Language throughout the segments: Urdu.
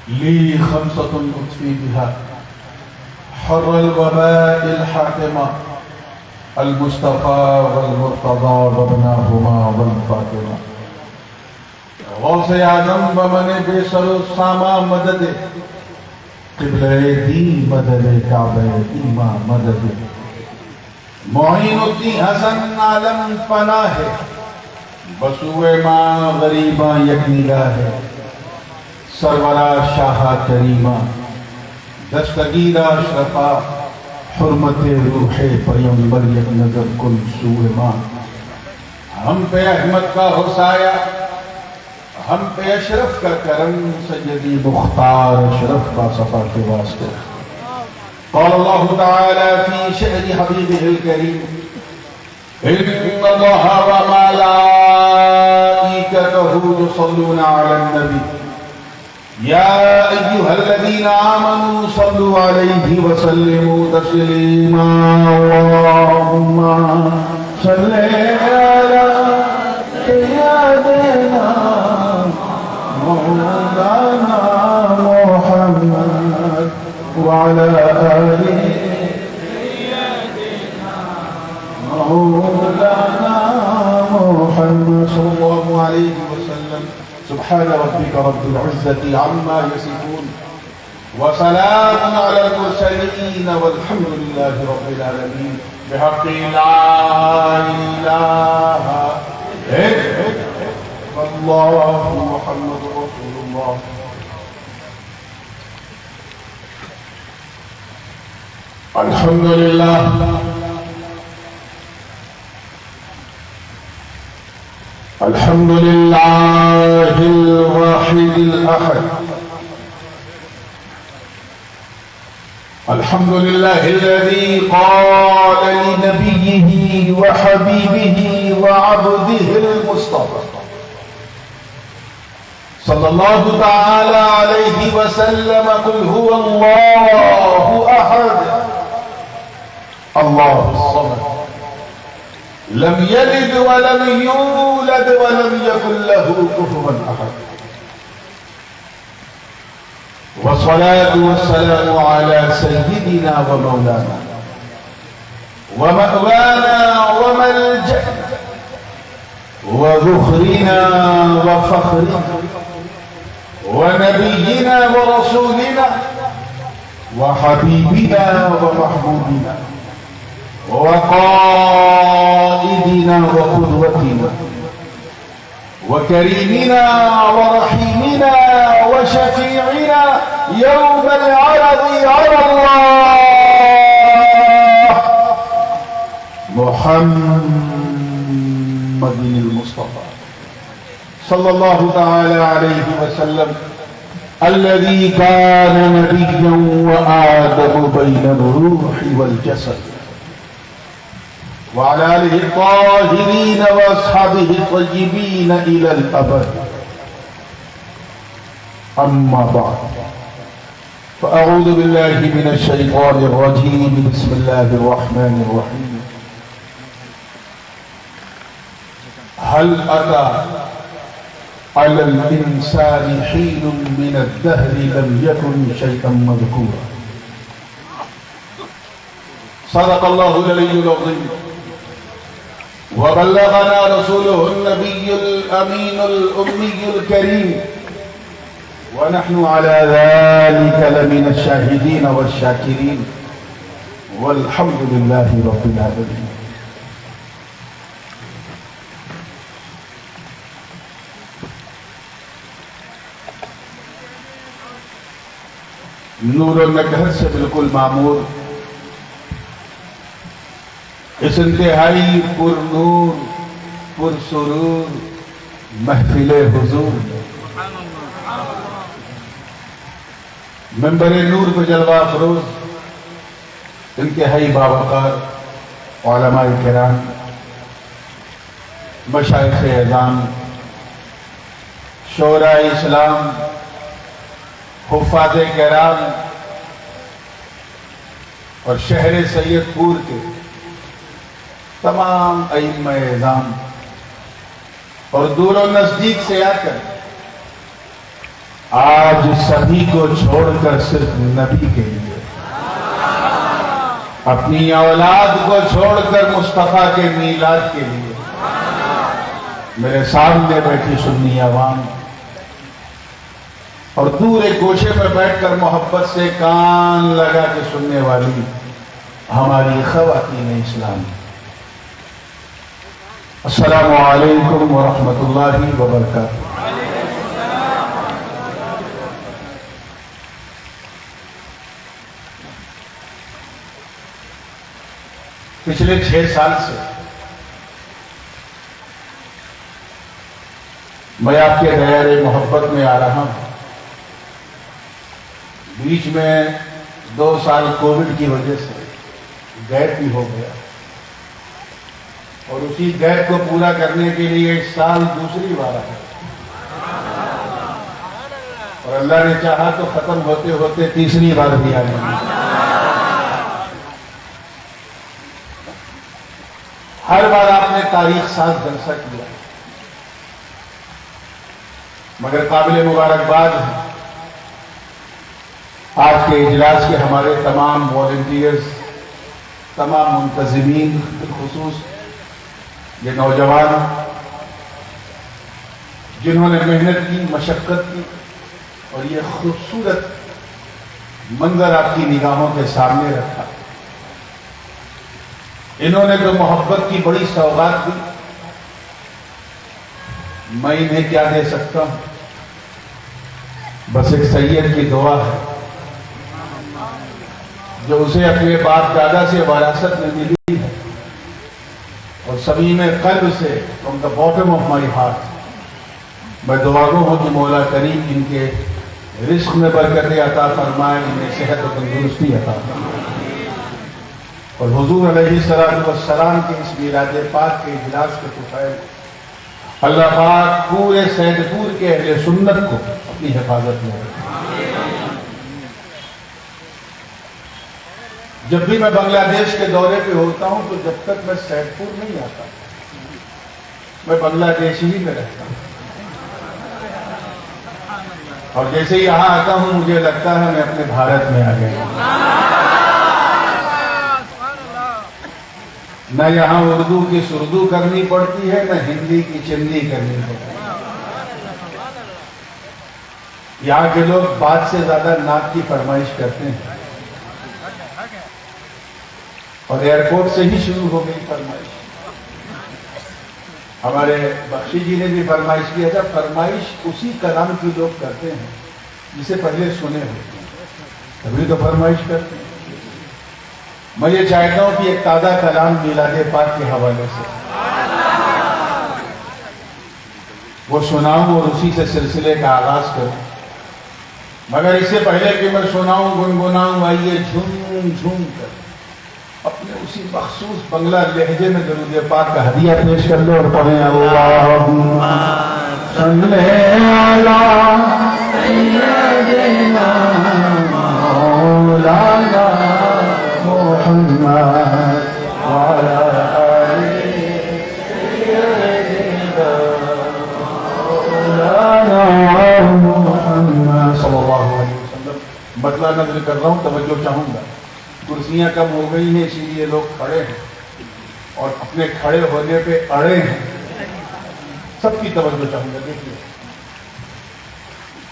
لي خمسة أطفي بها حر الوباء الحاكمة المصطفى والمرتضى وابناهما والفاطمة غوث اعظم بمن بے سر و ساما مدد قبلہ دی مدد کعبہ ایما مدد معین الدین حسن عالم پناہ ہے بسوئے ماں غریباں یک نگاہ ہے سرورہ شاہ کریمہ دستگیرہ اشرفہ حرمت روح پیغمبر یک نظر کل سوئے ماں ہم پہ احمد کا حسایہ ہم پہ اشرف کا کرم سیدی مختار اشرف کا صفا کے واسطے قال اللہ تعالی فی شأن حبیبہ الکریم ان اللہ وملائکتہ یصلون علی النبی یا ایہا الذین آمنوا صلوا علیہ وسلموا تسلیما اللہم صلی علی سیدنا مولانا محمد وعلى آله سيدنا مولانا محمد صلى الله عليه وسلم سبحان ربك رب العزة عما يصفون وسلام على المرسلين والحمد لله رب العالمين بحق لا إله إلا اللہ محمد رسول اللہ الحمدللہ الحمدللہ الواحد الأحد الحمدللہ الذي قال لنبيه وحبيبه وعبده المصطفى صلی اللہ تعالی علیہ وسلم قل هو اللہ احد اللہ الصمد لم یلد ولم یولد ولم یکن له کفوا احد والصلاة والسلام على سيدنا ومولانا ومأوانا وملجأنا وذخرنا وفخرنا ونبينا ورسولنا وحبيبنا ومحبوبنا وقائدنا وقدوتنا وكريمنا ورحيمنا وشفيعنا يوم العرض على الله محمد المصطفى صلى الله تعالى عليه وسلم الذي كان نبيا وآدم بين الروح والجسد وعلى آله الطاهرين وأصحابه الطيبين إلى الأبد أما بعد فأعوذ بالله من الشيطان الرجيم بسم الله الرحمن الرحيم هل أتى على الإنسان حين من الدهر لم يكن شيئا مذكورا صدق الله العلي العظيم وبلغنا رسوله النبي الأمين الأمي الكريم ونحن على ذلك لمن الشاهدين والشاكرين والحمد لله رب العالمين نور النکہر سے بالکل معمور اس انتہائی پر نور پر سرور محفل حضور منبر نور پر جلوہ افروز انتہائی باوقار علماء کرام مشائخ اعظام شعراء اسلام حفاظ کرام اور شہر سید پور کے تمام ائمہ اعظام اور دور و نزدیک سے آ کر آج سبھی کو چھوڑ کر صرف نبی کے لیے، اپنی اولاد کو چھوڑ کر مصطفیٰ کے میلاد کے لیے میرے سامنے بیٹھی سنی عوام اور دور ایک گوشے میں بیٹھ کر محبت سے کان لگا کے سننے والی ہماری خواتین اسلام، السلام علیکم ورحمۃ اللہ وبرکاتہ۔ پچھلے 6 سال سے میں آپ کے دائرے محبت میں آ رہا ہوں۔ بیچ میں 2 سال کووڈ کی وجہ سے گیپ بھی ہو گیا اور اسی گیپ کو پورا کرنے کے لیے اس سال دوسری بار آیا اور اللہ نے چاہا تو ختم ہوتے ہوتے تیسری بار بھی آئے۔ ہر بار آپ نے تاریخ ساز جلسہ کیا، مگر قابل مبارکباد ہے آج کے اجلاس کے ہمارے تمام والنٹیئرز، تمام منتظمین، بالخصوص یہ نوجوان جنہوں نے محنت کی، مشقت کی اور یہ خوبصورت منظر آپ کی نگاہوں کے سامنے رکھا۔ انہوں نے جو محبت کی بڑی سوغات دی، میں انہیں کیا دے سکتا ہوں؟ بس ایک سید کی دعا ہے جو اسے اپنے باپ دادا سے وراثت میں ملی ہے، اور صمیم قلب سے from the bottom of my heart میں دعا گو ہوں کہ مولا کریم ان کے رزق میں برکتیں عطا فرمائے، انہیں صحت و تندرستی عطا فرمائے، اور حضور علیہ السلام کے اس میلاد پاک کے اجلاس کے طفیل اللہ پاک پورے سید پور کے اہل سنت کو اپنی حفاظت میں رکھے۔ جب بھی میں بنگلہ دیش کے دورے پہ ہوتا ہوں تو جب تک میں سید پور نہیں آتا میں بنگلہ دیش ہی میں رہتا ہوں، اور جیسے ہی یہاں آتا ہوں مجھے لگتا ہے میں اپنے بھارت میں آ گیا۔ نہ یہاں اردو کی سردو کرنی پڑتی ہے، نہ ہندی کی چندی کرنی پڑتی ہے۔ یہاں کے لوگ بات سے زیادہ نعت کی فرمائش کرتے ہیں، اور ایئرپورٹ سے ہی شروع ہو گئی فرمائش۔ ہمارے بخشی جی نے بھی فرمائش کی، اچھا فرمائش اسی کلام کی لوگ کرتے ہیں جسے پہلے سنے ہوتے ہیں، تبھی تو فرمائش کرتے ہیں۔ میں یہ چاہتا ہوں کہ ایک تازہ کلام میلاد پاک کے حوالے سے وہ سناؤں اور اسی سے سلسلے کا آغاز کروں، مگر اس سے پہلے کہ میں سناؤں گنگناؤں، آئیے جھوم جھوم کر اپنے اسی مخصوص بنگلہ لہجے میں درود پاک کا ہدیہ پیش کر لو اور پڑھیں اللہم صلی علی سیدنا مولانا محمد وعلى آله سيدنا مولانا محمد صلی اللہ علیہ وسلم۔ مطلع نظر کر رہا ہوں، توجہ چاہوں گا۔ کرسیاں کم ہو گئی ہیں، اسی لیے لوگ کھڑے ہیں اور اپنے کھڑے ہونے پہ اڑے ہیں۔ سب کی توجہ چاہوں گا۔ دیکھیے،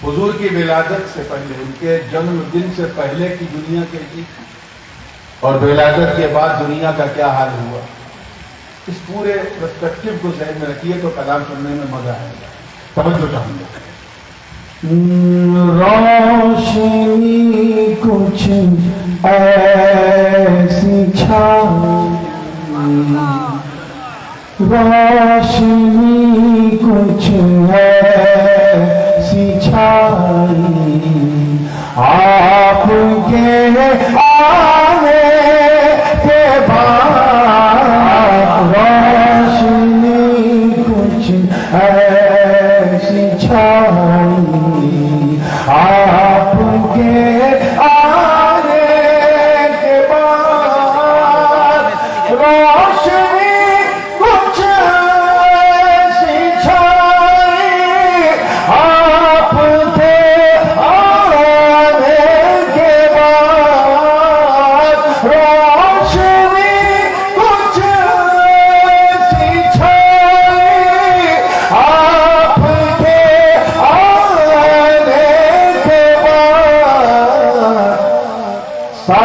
حضور کی ولادت سے پہلے، ان کے جنم دن سے پہلے کی دنیا کیسی تھی اور ولادت کے بعد دنیا کا کیا حال ہوا، اس پورے پرسپیکٹو کو ذہن میں رکھیے تو کلام سننے میں مزہ آئے گا۔ توجہ چاہوں گا۔ روشنی کچھ ایسی چھائی، روشنی کچھ ایسی چھائی، آپ کے آنے کے بعد روشنی کچھ ایسی چھائی، آپ کے آنے کے بعد روشنی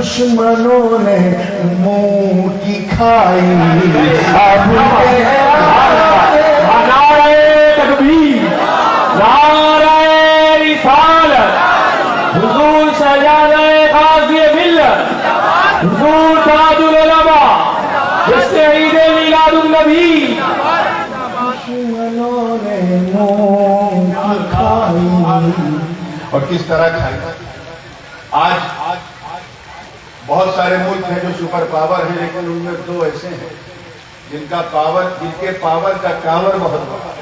دشمنوں نے منہ کی کھائی اب نعرہ تکبیر، نعرہ رسالت، حضور شہزادہ غازی ملت، حضور تاج العلماء، شہید میلاد النبی، دشمنوں نے منہ کی کھائی. اور کس طرح کھائی. آج بہت سارے ملک ہیں جو سپر پاور ہیں، لیکن ان میں دو ایسے ہیں جن کے پاور کا ٹاور بہت بڑا ہے.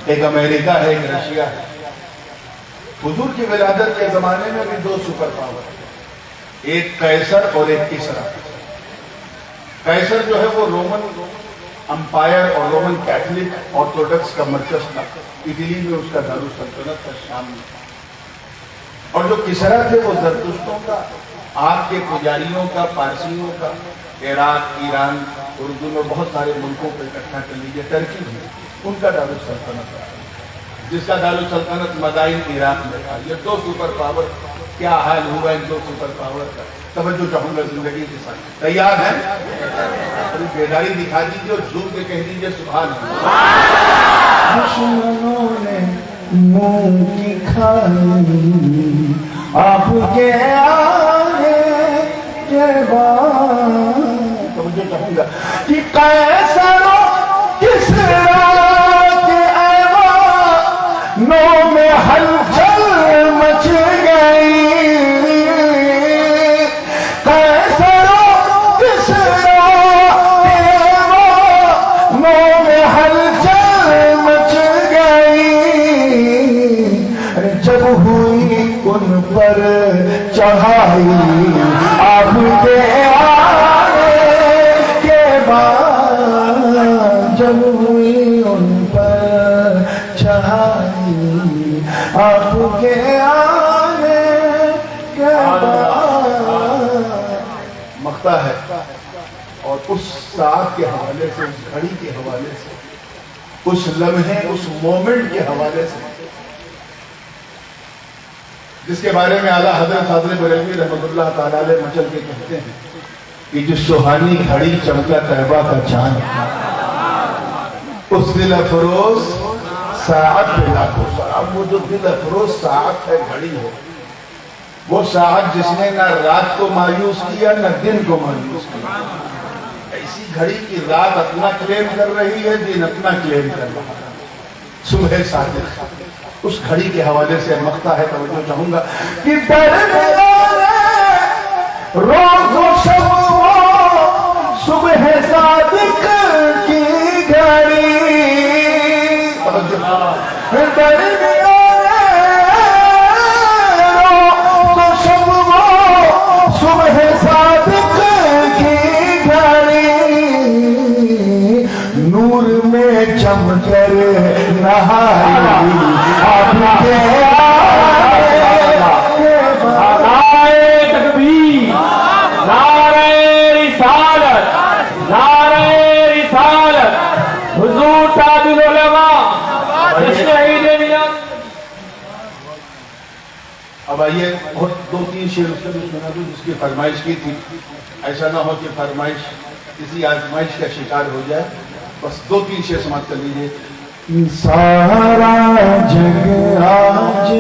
ایک امریکہ ہے، ایک رشیا ہے. حضور کی ولادت کے زمانے میں بھی دو سپر پاور ہیں، ایک قیصر اور ایک کسرا. قیصر جو ہے وہ رومن امپائر اور رومن کیتھولک آرتھوڈکس کا مرکز تھا. اٹلی میں اس کا دارالسلطنت تھا، شام میں. اور جو کسرا تھے وہ زرتشتوں کا، آگ کے پجاریوں کا، پارسیوں کا، عراق، ایران، اردن اور بہت سارے ملکوں کو اکٹھا کر لیجیے. ترکی میں ان کا دارالسلطنت تھا، جس کا دارالسلطنت مدائن عراق میں تھا. یہ دو سپر پاور، کیا حال ہوا ان دو سپر پاور کا. توجہ چاہوں گا زندگی کے ساتھ. تیار ہیں؟ تھوڑی بیداری دکھا دیجیے اور جھوم کے کہہ دیجیے سبحان اللہ. دشمنوں نے منہ کی کھائی آپ کے آنے کے بعد. توجہ چاہوں گا کہ قیصر و کسریٰ کے ایوانوں میں ہلچل مچ گئی. قیصر و کسریٰ کے ایوانوں میں ہلچل مچ گئی. جب ہوئی ان پر چڑھائی آپ کے جب ہوئی ان پر چڑھائی آپ کے آنے کے بعد. مقطع ہے اور اس ساعت کے حوالے سے، اس گھڑی کے حوالے سے، اس لمحے، اس مومنٹ کے حوالے سے، جس کے بارے میں اعلیٰ حضرت حضرت بریلوی رحمۃ اللہ تعالیٰ علیہ مچل کے کہتے ہیں کہ جو سہانی گھڑی چمکا طیبہ کا چاند، اس دل افروز ساعت پہ لاکھوں سلام. وہ جو دل افروز ساعت ہے، گھڑی ہے، وہ ساعت جس نے نہ رات کو مایوس کیا نہ دن کو مایوس کیا. ایسی گھڑی کی رات اپنا کلیم کر رہی ہے، دن اپنا کلیم کر رہا ہے. صبح صادق اس گھڑی کے حوالے سے مقطع ہے. توجہ چاہوں گا کہ درمیان روز و شب صبح صادق کی گھڑی. درمیان روز و شب صبح صادق کی گھڑی. نور میں چم کر نہائی آپ کے نعرہ تکبیر، نعرہ رسالت، نعرہ رسالت، حضور تاج العلماء، شہید میلاد. اب آئیے بہت دو تین شعر اس سے بھی سنا دوں جس کی فرمائش کی تھی. ایسا نہ ہو کہ فرمائش کسی آزمائش کا شکار ہو جائے. بس دو تین شعر سماعت کر لیجیے. سارا جگ آج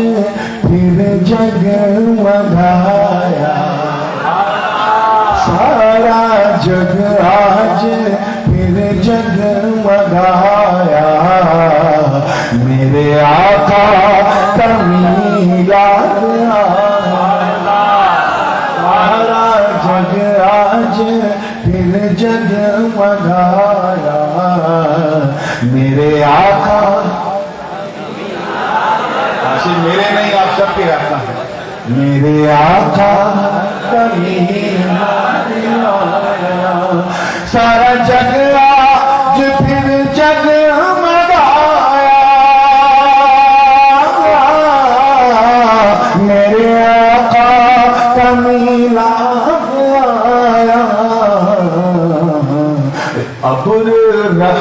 پھر جگمگایا، سارا جگ آج پھر جگمگایا. میرے آقا کا میلاد آیا. سارا جگ آج پھر جگمگایا. میرے آقا حاصل میرے نہیں، آپ سب کے آقا ہیں. میرے آقا کا میلاد آیا. سارا جگ آج پھر جگمگایا. میرے آقا کا میلاد آیا. ابر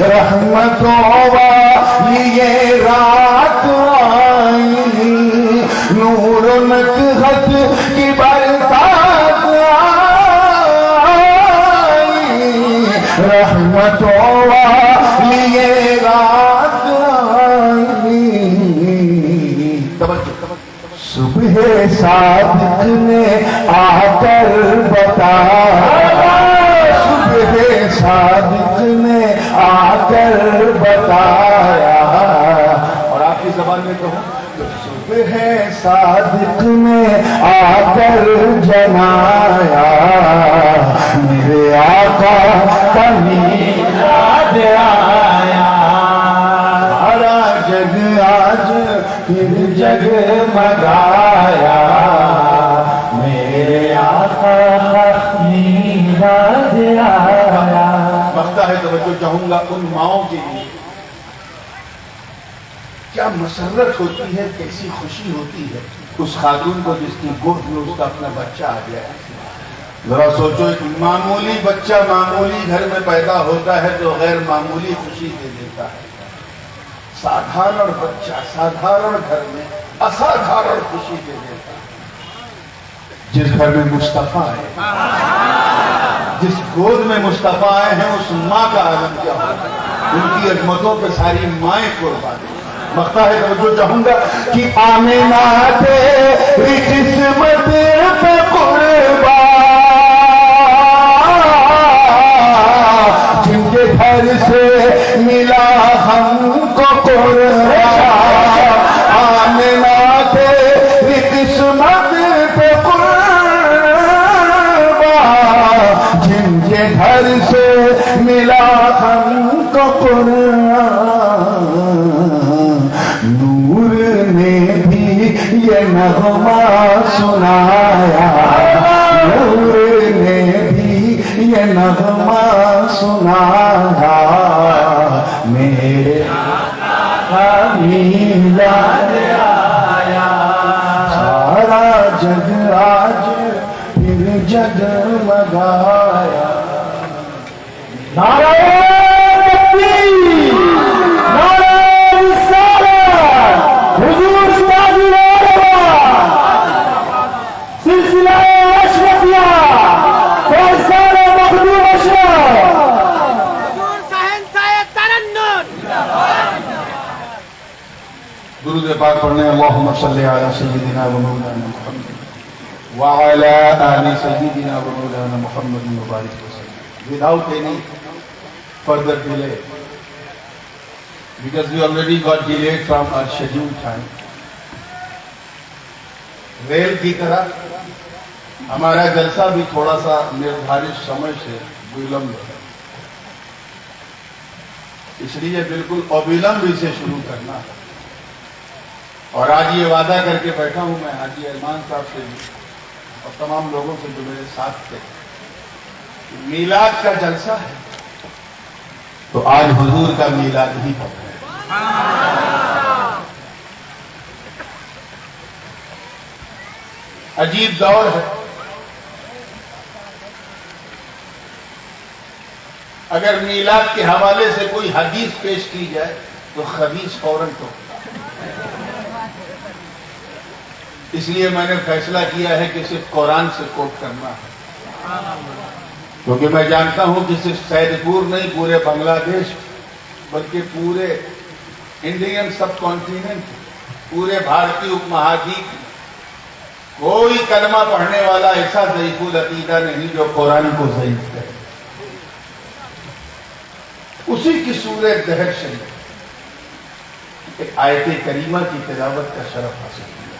رحمتوں والی یہ رات آئی نور و نکہت کی برسات آئی رحمتوں والی یہ رات آئی صبح صادق نے آ کر بتایا صبح صادق نے آ کر بتایا اور آپ کی زبان میں کہوں تو صبح صادق نے آ کر جنایا میرے آقا کا میلاد آیا سارا جگ آج پھر جگمگایا میرے آقا کا میلاد آیا وقت ہے توجہ چاہوں گا ان ماؤں کے لیے کیا مسرت ہوتی ہے کیسی خوشی ہوتی ہے اس خاتون کو جس کی گود میں اس کا اپنا بچہ آ گیا ہے ذرا سوچو ایک معمولی بچہ معمولی گھر میں پیدا ہوتا ہے تو غیر معمولی خوشی دے دیتا ہے سادھارن بچہ سادھارن گھر میں اسادھارن خوشی دے دیتا ہے جس گھر میں مصطفیٰ ہے جس گود میں مصطفیٰ آئے ہیں اس ماں کا عالم کیا ہوگا ان کی عظمتوں پہ ساری مائیں قربان ہیں مقطع ہے توجہ چاہوں گا کہ آمینہ تیری قسمت پہ قربان جن کے گھر سے ملا ہم کو قربان آمینہ تیری قسمت پہ قربان جن کے گھر سے ملا ہم کو قربان نور نے بھی یہ نغمہ سنایا نور نے بھی یہ نغمہ سنایا میرے آقا میلاد آیا سارا جگ آج پھر جگمگایا نعرہ تکبیر نعرہ رسالت حضور تاج العلماء سلسلہ اشرفیہ فیصل مخدوم اشرف حضور شہنشاہ ترنم درود پاک پڑھنے اللہم صلی علی سیدنا و مولانا محمد وعلی آل سیدنا و مولانا محمد مبارک وسلم without any further delay because we already got delayed from our scheduled time rail کی طرح ہمارا جلسہ بھی تھوڑا سا نردھارت سمے سے ویلمب ہے اس لیے بالکل اولمب سے شروع کرنا ہے اور آج یہ وعدہ کر کے بیٹھا ہوں میں حاجی ارمان صاحب سے بھی اور تمام لوگوں سے جو میرے ساتھ تھے میلاد کا جلسہ ہے تو آج حضور کا میلاد ہی پڑھیں عجیب دور ہے اگر میلاد کے حوالے سے کوئی حدیث پیش کی جائے تو خبیث فوراً تو اس لیے میں نے فیصلہ کیا ہے کہ صرف قرآن سے کوٹ کرنا ہے کیونکہ میں جانتا ہوں کہ صرف سید پور نہیں پورے بنگلہ دیش بلکہ پورے انڈین سب کانٹیننٹ پورے بھارتی اپ مہادیپ کوئی کلمہ پڑھنے والا ایسا ضعیف العقیدہ نہیں جو قرآن کو ضعیف کرے اسی کی سورہ دہر شریف ایک آیت کریمہ کی تلاوت کا شرف حاصل کیا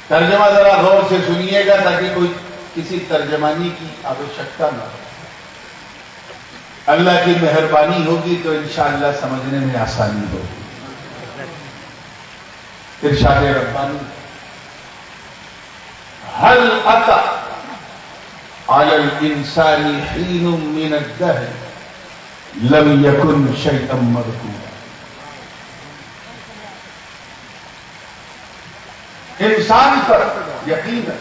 ترجمہ ذرا غور سے سنیے گا تاکہ کوئی کسی ترجمانی کی آوشکتا نہ ہو اللہ کی مہربانی ہوگی تو انشاءاللہ سمجھنے میں آسانی ہوگی ارشاد ربانی هل أتى على الإنسان حين من الدهر لم يكن شيئا مذكورا انسان پر یقینا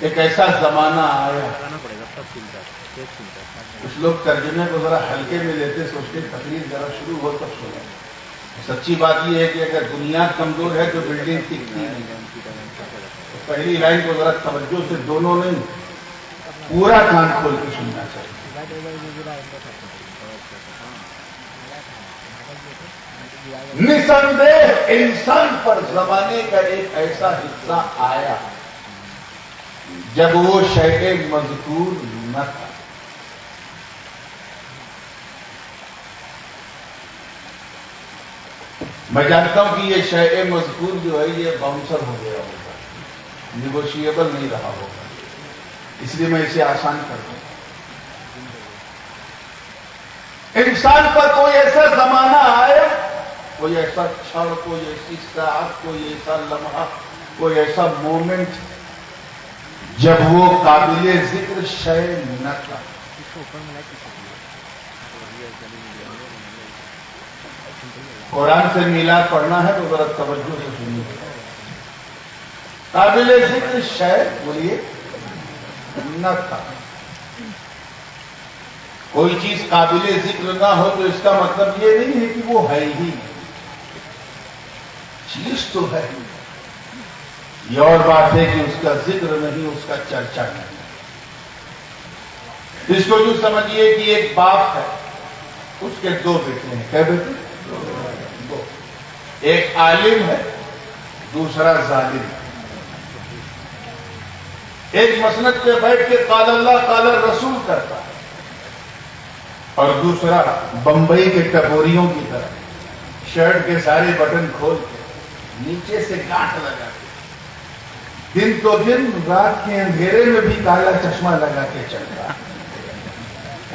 ایک ایسا زمانہ آیا. کچھ لوگ ترجمے کو ذرا ہلکے میں لیتے سوچتے تقریر ذرا شروع ہو تب سنیں. سچی بات یہ ہے کہ اگر بنیاد کمزور ہے تو بلڈنگ ٹکتی نہیں. پہلی لائن کو ذرا توجہ سے دونوں نہیں پورا کان کھول کے سننا چاہیے. نسندیہ انسان پر زمانے کا ایک ایسا حصہ آیا جب وہ شیء مذکور نہ تھا. میں جانتا ہوں کہ یہ شیء مذکور جو ہے یہ باؤنسر ہو گیا ہوگا, نیگوشیبل نہیں رہا ہوگا, اس لیے میں اسے آسان کرتا ہوں. انسان پر کوئی ایسا زمانہ آیا, کوئی ایسا چھڑ, کوئی ایسی ساعت, کوئی ایسا لمحہ, کوئی ایسا مومنٹ جب وہ قابل ذکر شیء نہ تھا. قرآن سے میلاد پڑھنا ہے تو ذرا توجہ سے سنیے. قابل ذکر شیء بولیے نہ تھا. کوئی چیز قابل ذکر نہ ہو تو اس کا مطلب یہ نہیں ہے کہ وہ ہے ہی, چیز تو ہے. یہ اور بات ہے کہ اس کا ذکر نہیں, اس کا چرچا نہیں. اس کو جو سمجھیے کہ ایک باپ ہے, اس کے دو بیٹے ہیں. کیا بیٹے؟ دو. ایک عالم ہے, دوسرا ظالم ہے. ایک مسند پہ بیٹھ کے قال اللہ قال الرسول کرتا ہے, اور دوسرا بمبئی کے ٹپوریوں کی طرح شرٹ کے سارے بٹن کھول کے نیچے سے گانٹھ لگا کے دن تو دن رات کے اندھیرے میں بھی کالا چشمہ لگا کے چلتا.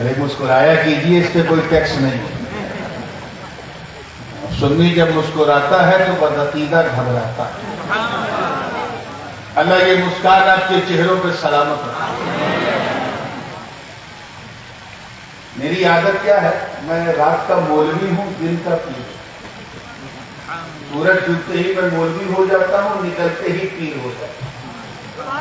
ارے مسکرایا کیجیے, اس پہ کوئی ٹیکس نہیں. سنی جب مسکراتا ہے تو بدعقیدہ گھبراتا ہے. اللہ یہ مسکان آپ کے چہروں پہ سلامت رکھے. میری عادت کیا ہے, میں رات کا مولوی ہوں, دن کا پیر. سورج ڈوبتے ہی میں مولوی ہو جاتا ہوں, نکلتے ہی پیر ہو جاتا ہوں.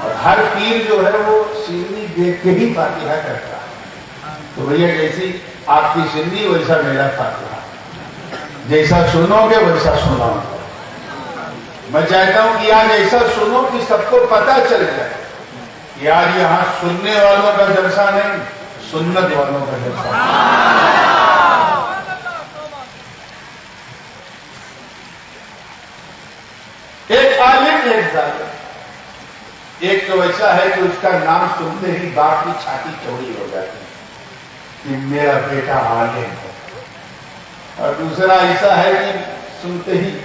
اور ہر پیر جو ہے وہ سینی دیکھ کے ہی فاتحہ کرتا ہے. تو بھیا جیسی آپ کی سنی ویسا میرا فاتحہ, جیسا سنو گے ویسا سناؤں گا. میں چاہتا ہوں کہ آج ایسا سنو کہ سب کو پتا چل جائے کہ آج یہاں سننے والوں کا جلسہ نہیں, سنت والوں کا جلسہ. ایک عالم ایک ظالم. ایک تو ایسا ہے کہ اس کا نام سنتے ہی باپ کی چھاتی چوڑی ہو جاتی ہے کہ میرا بیٹا عالم ہے, اور دوسرا ایسا ہے کہ سنتے ہی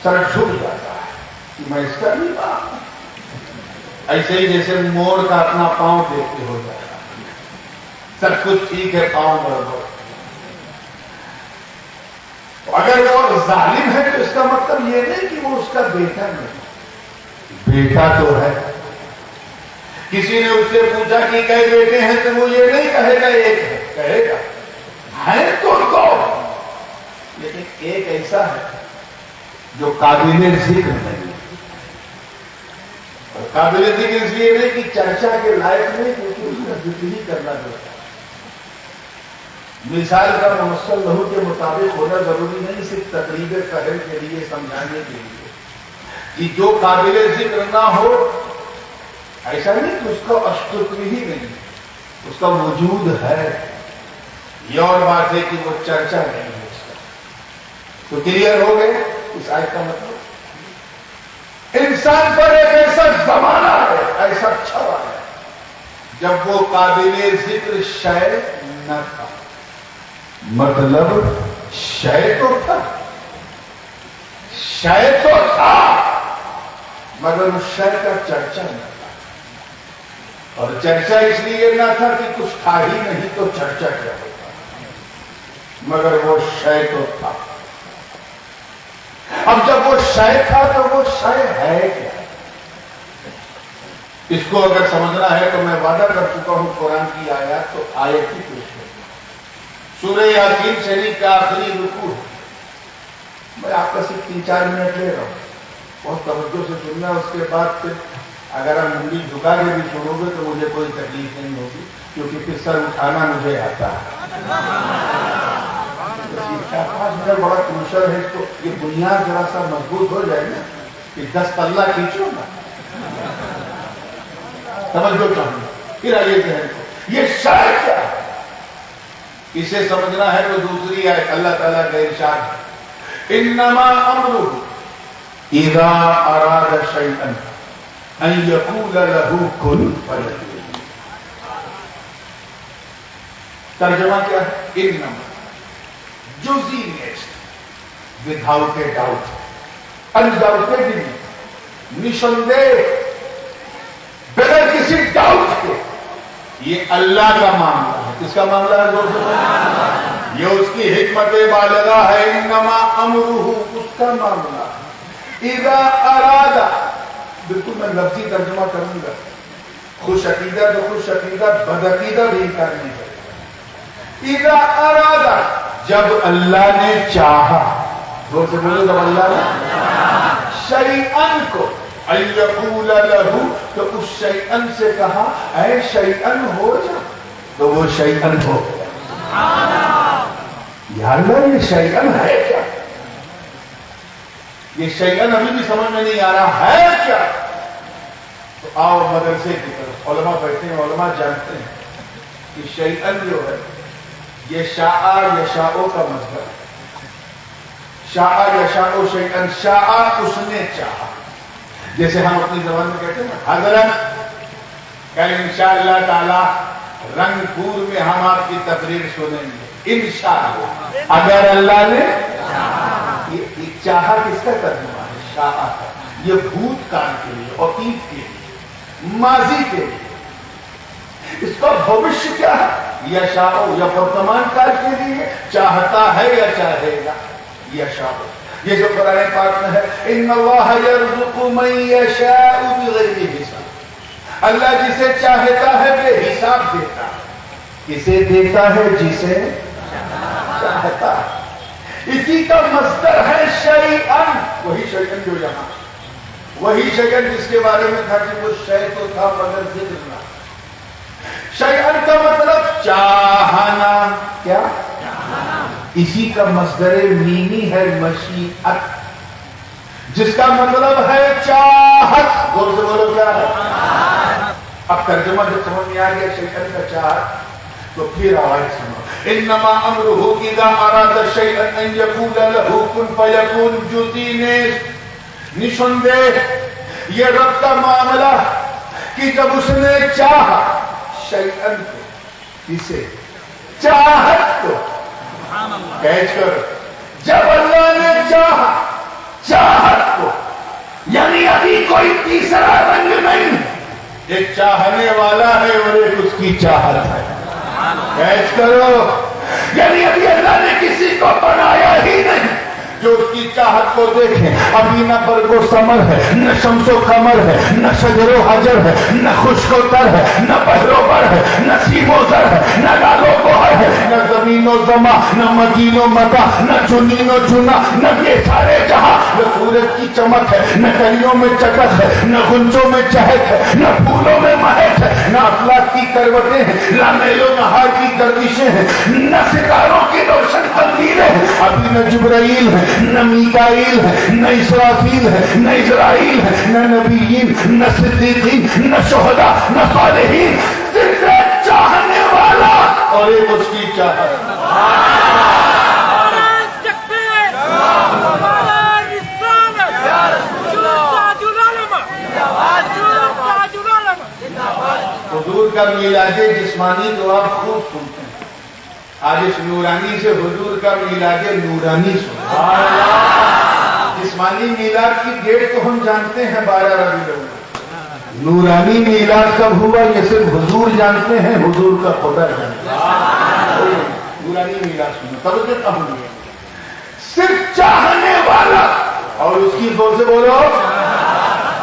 سر جھک جاتا ہے کہ میں اس کا نہیں باپ. ایسے ہی جیسے مور کا اپنا پاؤں دیکھتے ہو جاتا ہے, سب کچھ ٹھیک ہے, پاؤں برابر. اگر وہ ظالم ہے تو اس کا مطلب یہ نہیں کہ وہ اس کا بیٹا نہیں, بیٹا تو ہے. کسی نے اس سے پوچھا کہ کئی بیٹے ہیں تو وہ یہ نہیں کہے گا ایک ہے, کہے گا ہے تو دو. لیکن ایک ایسا ہے جو قابل ذکر نہیں. اور قابل ذکر اس لیے نہیں کہ چرچا کے لائق نہیں, کیونکہ اس کا ذکر ہی کرنا پڑتا ہے. مثال کا موصل لہو کے مطابق ہونا ضروری نہیں, صرف تقریب فہم کے لیے, سمجھانے کے لیے کہ جو قابل ذکر نہ ہو ایسا نہیں کہ اس کا استتو ہی نہیں, اس کا وجود ہے. یہ اور بات ہے کہ وہ چرچا نہیں ہے اس کا. تو کلیئر ہو گئے اس آیت کا مطلب. انسان پر ایک ایسا زمانہ ہے, ایسا چھوا ہے جب وہ قابل ذکر شیء نہ تھا. مطلب شیء تو تھا, شیء تو تھا, مگر اس شیء کا چرچا نہ تھا. اور چرچا اس لیے نہ تھا کہ کچھ تھا ہی نہیں تو چرچا کیا ہوتا, مگر وہ شیء تو تھا. اب جب وہ شیء تھا تو وہ شیء ہے کیا؟ اس کو اگر سمجھنا ہے تو میں وعدہ کر چکا ہوں قرآن کی آیات تو آیت ہی پیش کروں. سورہ یاسین شریف کا آخری رکوع ہے. میں آپ کا صرف 3-4 منٹ لے رہا ہوں, بہت توجہ سے سننا, اس کے بعد پھر اگر آپ منڈی جھکا کے بھی چھوڑو گے تو مجھے کوئی تکلیف نہیں ہوگی، کیونکہ پھر سر اٹھانا مجھے آتا ہے۔ بڑا کروشل ہے، تو یہ بنیاد ذرا سا مضبوط ہو جائے نا کہ 10 پلہ کھینچو نا، توجہ چاہیے۔ پھر آئیے ذہن کو یہ شاعر کیا ہے، اسے سمجھنا ہے تو دوسری آیت اللہ تعالیٰ کا ارشاد ہے، انما امرہ اذا اراد شیئا ان یقول له کن فیکون۔ ترجمہ کیا ہے؟ انما جزینیسٹ وداؤٹ اے ڈاؤٹ، انڈاؤٹیڈلی، نشاندہ، بغیر کسی ڈاؤٹ کے، یہ اللہ کا معاملہ ہے۔ کس کا معاملہ ہے دوستو؟ یہ اس کی حکمت بالغہ ہے۔ انما امرہ، اس کا معاملہ اذا ارادہ، بالکل میں لفظی ترجمہ کروں گا، خوش عقیدہ تو خوش عقیدہ، بد عقیدہ بھی انکار نہیں کرے گا۔ اذا ارادہ، جب اللہ نے چاہا، زور سے بولو، جب اللہ نے شیئن کو، ان یقول لہ، تو اس شیئن سے کہا اے شیئن ہو جا، تو وہ شیئن ہو گیا۔ یا اللہ یہ شیئن ہے کیا؟ یہ شیئن ابھی بھی سمجھ میں نہیں آ رہا ہے کیا؟ تو آؤ مدرسے کی طرف، علماء بیٹھے ہیں، علماء جانتے ہیں کہ شیئن جو ہے یہ شاء یشاء کا مصدر ہے۔ شاء یشاء شیئن، شاء اس نے چاہا، جیسے ہم اپنی زبان میں کہتے ہیں نا، حضرت کل انشاءاللہ تعالی رنگ پور میں ہم آپ کی تقریر سنیں گے انشاءاللہ، اگر اللہ نے یہ چاہا، کس کا ترجمہ ہے؟ شاء کا۔ یہ بھوت کال کے لیے، عتیق کے لیے، ماضی کے لیے۔ اس کا بھوشیہ کیا ہے؟ یشاء، یا ورتمان کال کے لیے چاہتا ہے یا چاہے گا، یشاء۔ یہ جو قرآن پاک میں ہے، ان اللہ یرزق من یشاء بغیر حساب، اللہ جسے چاہتا ہے بے حساب دیتا ہے۔ کسے دیتا ہے؟ جسے چاہتا ہے۔ اسی کا مصدر ہے شیئن، وہی شیئن جو یہاں، وہی شیئن جس کے بارے میں تھا کہ وہ شے تو تھا مگر ذکر نہ۔ شیئن کا مطلب چاہنا، کیا؟ اسی کا مصدر مینی ہے مشیئت، جس کا مطلب ہے چاہت۔ زور سے بولو کیا ہے؟ اب ترجمہ جب سمجھ میں آ گیا شیئن کا چاہت، تو پھر آواز سنو، انما امرہ اذا اراد شیئا ان یقول لہ کن فیکون۔ جزینیست، نشاندہ، یہ رب کا معاملہ کہ جب اس نے چاہا شیئن کو، کسے؟ چاہت کو، کیچ کرو، جب اللہ نے چاہا چاہت کو، یعنی ابھی کوئی تیسرا رنگ نہیں، ایک چاہنے والا ہے اور ایک اس کی چاہت ہے۔ کیچ کرو، یعنی ابھی اللہ نے کسی کو بنایا ہی نہیں جو اس کی چاہت کو دیکھیں۔ ابھی نہ برگ و ثمر ہے، نہ شمس و قمر ہے، نہ شجر و حجر ہے، نہ خشک و تر ہے، نہ بحر و بر ہے، نہ سیم و زر ہے، نہ لال و گوہر ہے، نہ زمین و زماں، نہ مدین و متا، نہ چنین و چنا، نہ یہ سارے جہاں، نہ سورج کی چمک ہے، نہ کلیوں میں چٹک ہے، نہ غنچوں میں چہک ہے، نہ پھولوں میں مہک ہے، نہ افلاک کی کروٹیں ہیں، نہ میل و نہار کی گردشیں ہیں، نہ ستاروں کی روشن تندیریں ہیں، ابھی نہ جبرائیل ہے، نہ میکائیل ہے، نہ اسرافیل ہے، نہ اسرائیل ہے، نہ نبیین، نہ صدیقین، نہ شہداء، نہ صالحین، صرف ایک چاہنے والا اور ایک اس کی چاہت۔ حضور کا میلاد جسمانی تو آپ خوب سنتے ہیں، آج اس نورانی سے حضور کا میلاد نورانی سنتے ہیں۔ جسمانی میلاد کی ڈیٹ تو ہم جانتے ہیں 12 ربیع الاول، نورانی میلاد کب ہوا یہ صرف حضور جانتے ہیں، حضور کا خدا جانتے ہیں۔ نورانی میلاد سنو، توجہ کہوں گی، صرف چاہنے والا اور اس کی زور سے بولو،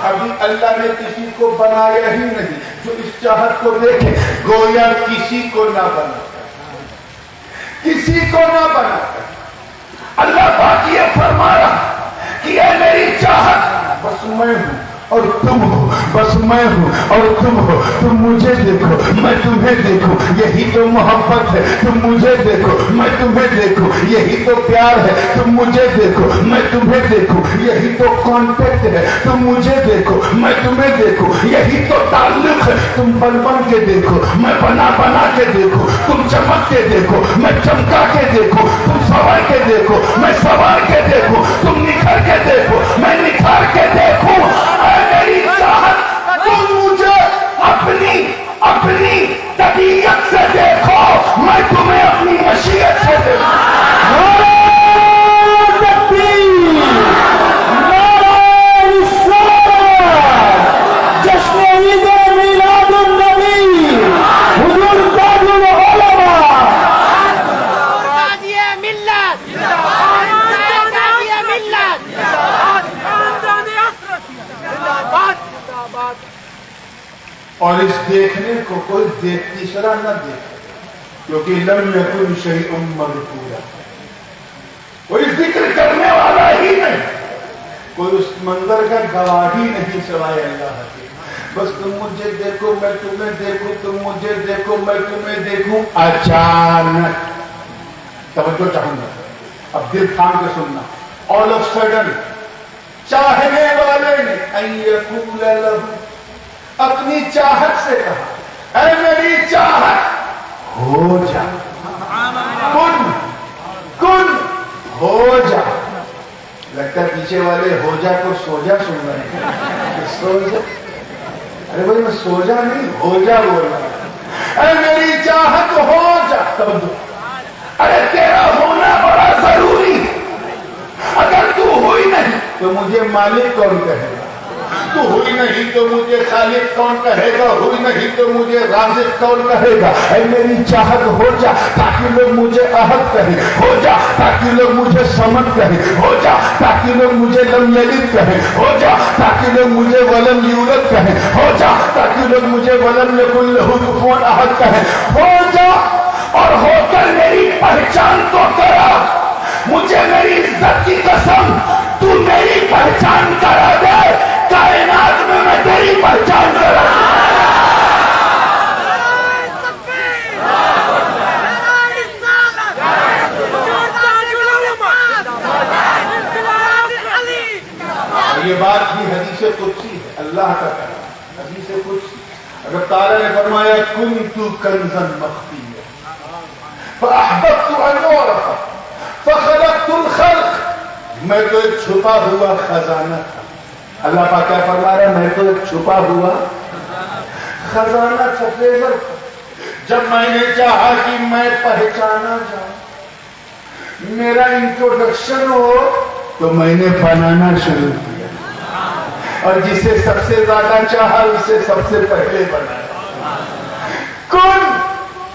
ابھی اللہ نے کسی کو بنایا ہی نہیں جو اس چاہت کو دیکھے، گویا کسی کو نہ بنا، کسی کو نہ بنا۔ اللہ پاک یہ فرما رہا کہ اے میری چاہت بس میں ہوں، اور تم ہو، بس میں ہوں اور تم ہو. تم مجھے دیکھو میں تمہیں دیکھوں، یہی تو محبت ہے. تم مجھے دیکھو میں تمہیں دیکھوں، یہی تو پیار ہے. تم مجھے دیکھو میں تمہیں دیکھوں، یہی تو کانٹیکٹ ہے. تم مجھے دیکھو میں تمہیں دیکھوں، یہی تو تعلق ہے. تم بن بن کے دیکھو میں بنا بنا کے دیکھوں. تم چمک کے دیکھو میں چمکا کے دیکھوں. تم سوار کے دیکھو میں سوار کے دیکھوں. تم نکھر کے دیکھو میں نکھار کے دیکھوں. اے میری چاہت تم مجھے اپنی طبیعت سے دیکھو، میں تمہیں اپنی مشیت سے دیکھوں. اور اس دیکھنے کو کوئی دیکھتی شرح نہ دیکھے، کیونکہ لم یکن شیء مذکورا، کوئی ذکر کرنے والا ہی نہیں، کوئی اس منظر کا گواہی نہیں سوائے اللہ کے. بس تم مجھے دیکھو میں تمہیں دیکھوں، تم مجھے دیکھو میں تمہیں دیکھوں. اچانک توجہ چاہوں گا، اب دل تھام کے سننا. آل آف سڈن چاہنے والے نے ان یقول لہ، اپنی چاہت سے کہا اے میری چاہت ہو جا، کن ہو جا. لگتا ہے پیچھے والے ہو جا کو سو جا سن رہے ہیں. سو جا، ارے بھائی میں سو جا نہیں، ہو جا بول رہا ہوں. اے میری چاہت ہو جا. توجہ، ارے تیرا ہونا بڑا ضروری. اگر تو ہوئی نہیں تو مجھے مالک کون کہے گا؟ تو ہوئی نہیں تو مجھے خالق کون کہے گا؟ ہوئی نہیں تو مجھے رازق کون کہے گا؟ اے میری چاہت ہو جا تاکہ لوگ مجھے احد کہیں، ہو جا تاکہ لوگ مجھے صمد کہیں، ہو جا تاکہ لوگ مجھے لم یلد کہیں، ہو جا تاکہ لوگ مجھے ولم یولد کہیں، ہو جا تاکہ لوگ مجھے ولم یکن لہ کفوا احد کہیں. ہو جا اور ہو کر میری پہچان تو کرا. مجھے میری عزت کی قسم تو میری پہچان کرا دے، کائنات میں تیری پہچان کرا. یہ بات بھی حدیث قدسی ہے، اللہ کا کلام حدیث قدسی. اگر تعالیٰ نے فرمایا کنت کنزا مخفیا فاحببت ان اعرف فخلقت الخلق، میں تو ایک چھپا ہوا خزانہ تھا. اللہ پاک کیا فرما رہا ہے؟ میں تو ایک چھپا ہوا خزانہ تھا. جب میں نے چاہا کہ میں پہچانا جاؤں، میرا انٹروڈکشن ہو، تو میں نے بنانا شروع کیا، اور جسے سب سے زیادہ چاہا اسے سب سے پہلے بنایا. کون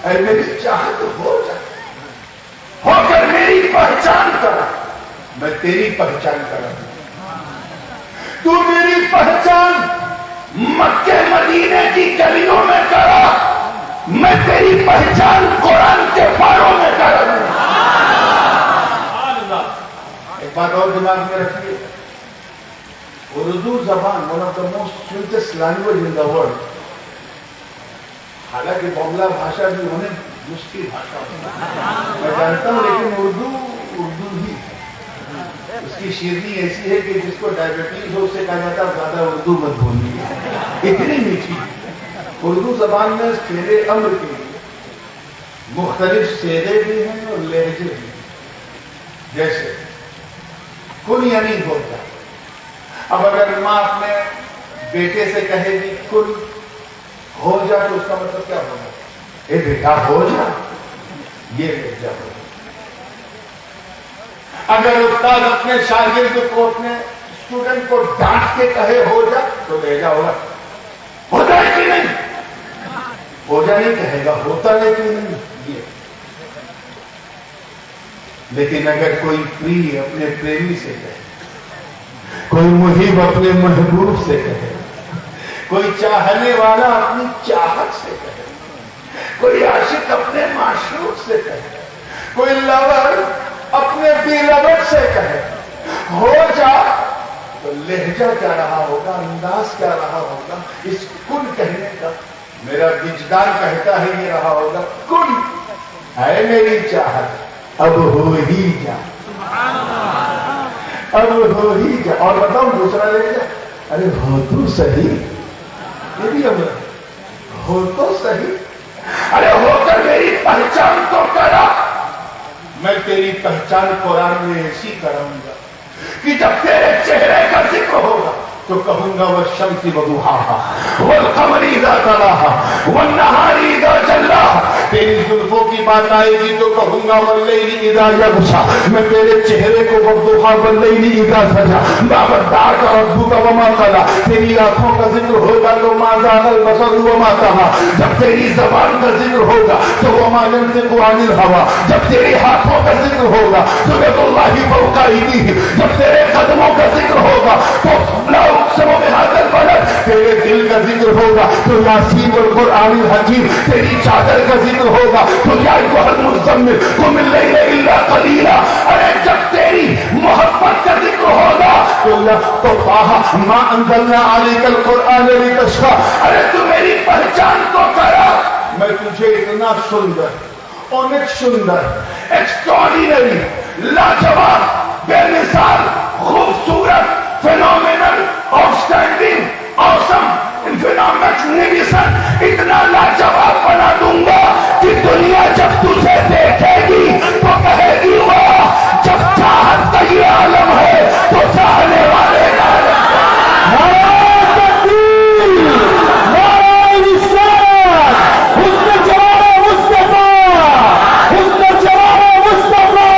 اے میری چاہت ہو جا، ہو کر میری پہچان کرا، میں تیری پہچان کرا. تو میری پہچان مکہ مدینے کی گلیوں میں کرا، میں تیری پہچان قرآن کے پاروں میں کرا. ایک بات اور دماغ میں رکھیے، اردو زبان one of the most sweetest language in the world. حالانکہ بنگلہ بھاشا بھی ہونے مشکل بھاشا میں جانتا ہوں، لیکن اردو ہی ہے. اس کی شیرنی ایسی ہے کہ جس کو ڈائبٹیز ہو اسے کہا جاتا ہے زیادہ اردو مت بولنی، اتنی میٹھی. اردو زبان میں فعل امر کے مختلف صیغے بھی ہیں اور لہجے بھی ہیں. جیسے کن یعنی ہوتا. اب اگر ماں اپنے بیٹے سے کہے گی کن ہو جا، تو اس کا مطلب کیا ہوگا؟ اے بیٹا ہو جا، یہ لہجہ ہوگا. اگر استاد اپنے شاگرد کو، اپنے اسٹوڈنٹ کو ڈانٹ کے کہے ہو جا، تو لہجہ ہوگا ہو جائے کہ نہیں. ہو جا نہیں کہے گا، ہوتا ہے کہ نہیں. یہ لیکن اگر کوئی پری اپنے پریمی سے کہے، کوئی محب اپنے محبوب سے کہے، کوئی چاہنے والا اپنی چاہت سے کہے، کوئی عاشق اپنے معشوق سے کہے، کوئی لور اپنے بیلور سے کہے ہو جا، تو لہجہ کیا رہا ہوگا, انداز کیا رہا ہوگا, اس کن کہنے کا میرا وجدان کہتا ہے یہ رہا ہوگا, کن ہے میری چاہت اب ہو ہی جا, اب ہو ہی جا. اور بتاؤ دوسرا لہجہ, ارے ہو تو صحیح, یہ بھی امر ہو تو صحیح, ارے ہو کر میری پہچان تو کرا. میں تیری پہچان قرآن میں ایسی کراؤں گا کہ جب تیرے چہرے کا ذکر ہوگا تو کہوں گا والشمس وضحاها والقمر اذا تلاها والنهار اذا جلاها. تیری زلفوں کی بات آئے گی تو کہوں گا واللیل اذا یغشا. میں تیرے چہرے کو والضحا واللیل اذا سجا ما ودعك ربك وما قلى. تیری آنکھوں کا ذکر ہوگا تو ما زاغ البصر وما طغى. جب تیری زبان کا ذکر ہوگا تو وما ينطق عن الهوى. جب تیرے ہاتھوں کا ذکر ہوگا تو يد الله فوق ايديه. جب تیرے قدموں کا ذکر ہوگا تو اقسم بهذا البلد. تیرے دل کا ذکر ہوگا تو یاسین والقرآن الحکیم. تیری چادر کا ذکر ہوگا تو یا ایھا المزمل قم اللیل الا قلیلا. ارے جب تیری محبت کا ذکر ہوگا تو طٰہٰ ما انزلنا علیک القرآن لتشقیٰ. ارے تو میری پہچان تو کرا, میں تجھے اتنا سندر, اونک سندر, ایکسٹراڈینری, لاجواب, بے مثال, خوبصورت, فینومینل, آؤٹسٹینڈنگ, آسم, انفینامگنیفیسنٹ, اتنا لاجواب بنا دوں گا کہ دنیا جب تجھے دیکھے گی تو کہے گی واہ. جب چاہت کا یہ عالم ہے تو چاہنے والے کا عالم ہے. نعرہ تکبیر, نعرہ رسالت, حسن جوار مصطفیٰ, حسن جوار مصطفیٰ,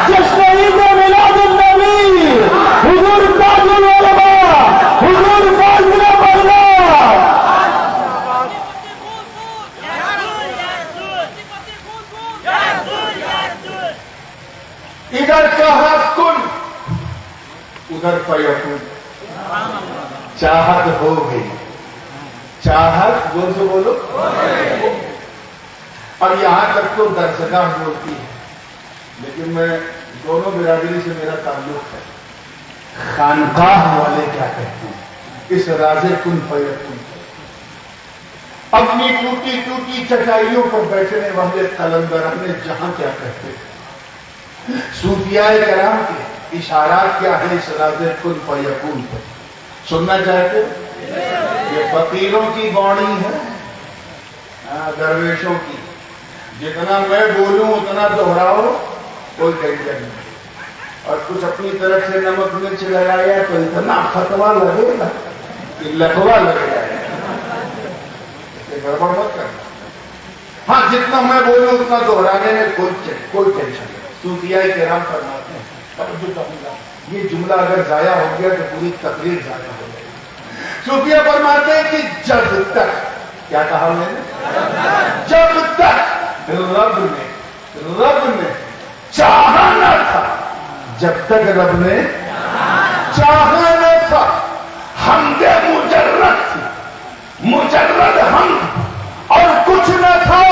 جشن عید میلاد النبی, حضور تاج العلماء, حضور فاضل بغداد. ادھر کہا کن, ادھر فیکون. چاہت ہو گئی, چاہت زور سے بولو. اور یہاں تک تو درسگاہ بولتی ہے, لیکن میں دونوں برادری سے میرا تعلق ہے. خانقاہ والے کیا کہتے ہیں اس راز کن فیکون. اپنی ٹوٹی ٹوٹی چٹائیوں پر بیٹھنے والے قلندران جہاں کیا کہتے ہیں. صوفیاء کرام کے اشارات کیا ہے اس راز کن فیکون پر, سننا چاہتے ہیں؟ یہ فقیروں کی باڑی ہے, درویشوں کی. جتنا میں بولوں اتنا دہراؤ, کوئی ٹینشن نہیں. اور کچھ اپنی طرف سے نمک مرچ لگایا تو اتنا فتوا لگے گا کہ لکوا لگ جائے گا. گڑبڑ مت کرنا. ہاں جتنا میں بولوں اتنا دہرانے میں کوئی ٹینشن نہیں. صوفیاء کرام فرماتے ہیں, یہ جملہ اگر ضائع ہو گیا تو پوری تقریر ضائع ہو جائے گی. صوفیاء فرماتے ہیں کہ جب تک, کیا کہا میں نے, جب تک رب نے چاہا نہ تھا, جب تک رب نے چاہا نہ تھا, حمد مجرد تھی, مجرد حمد اور کچھ نہ تھا,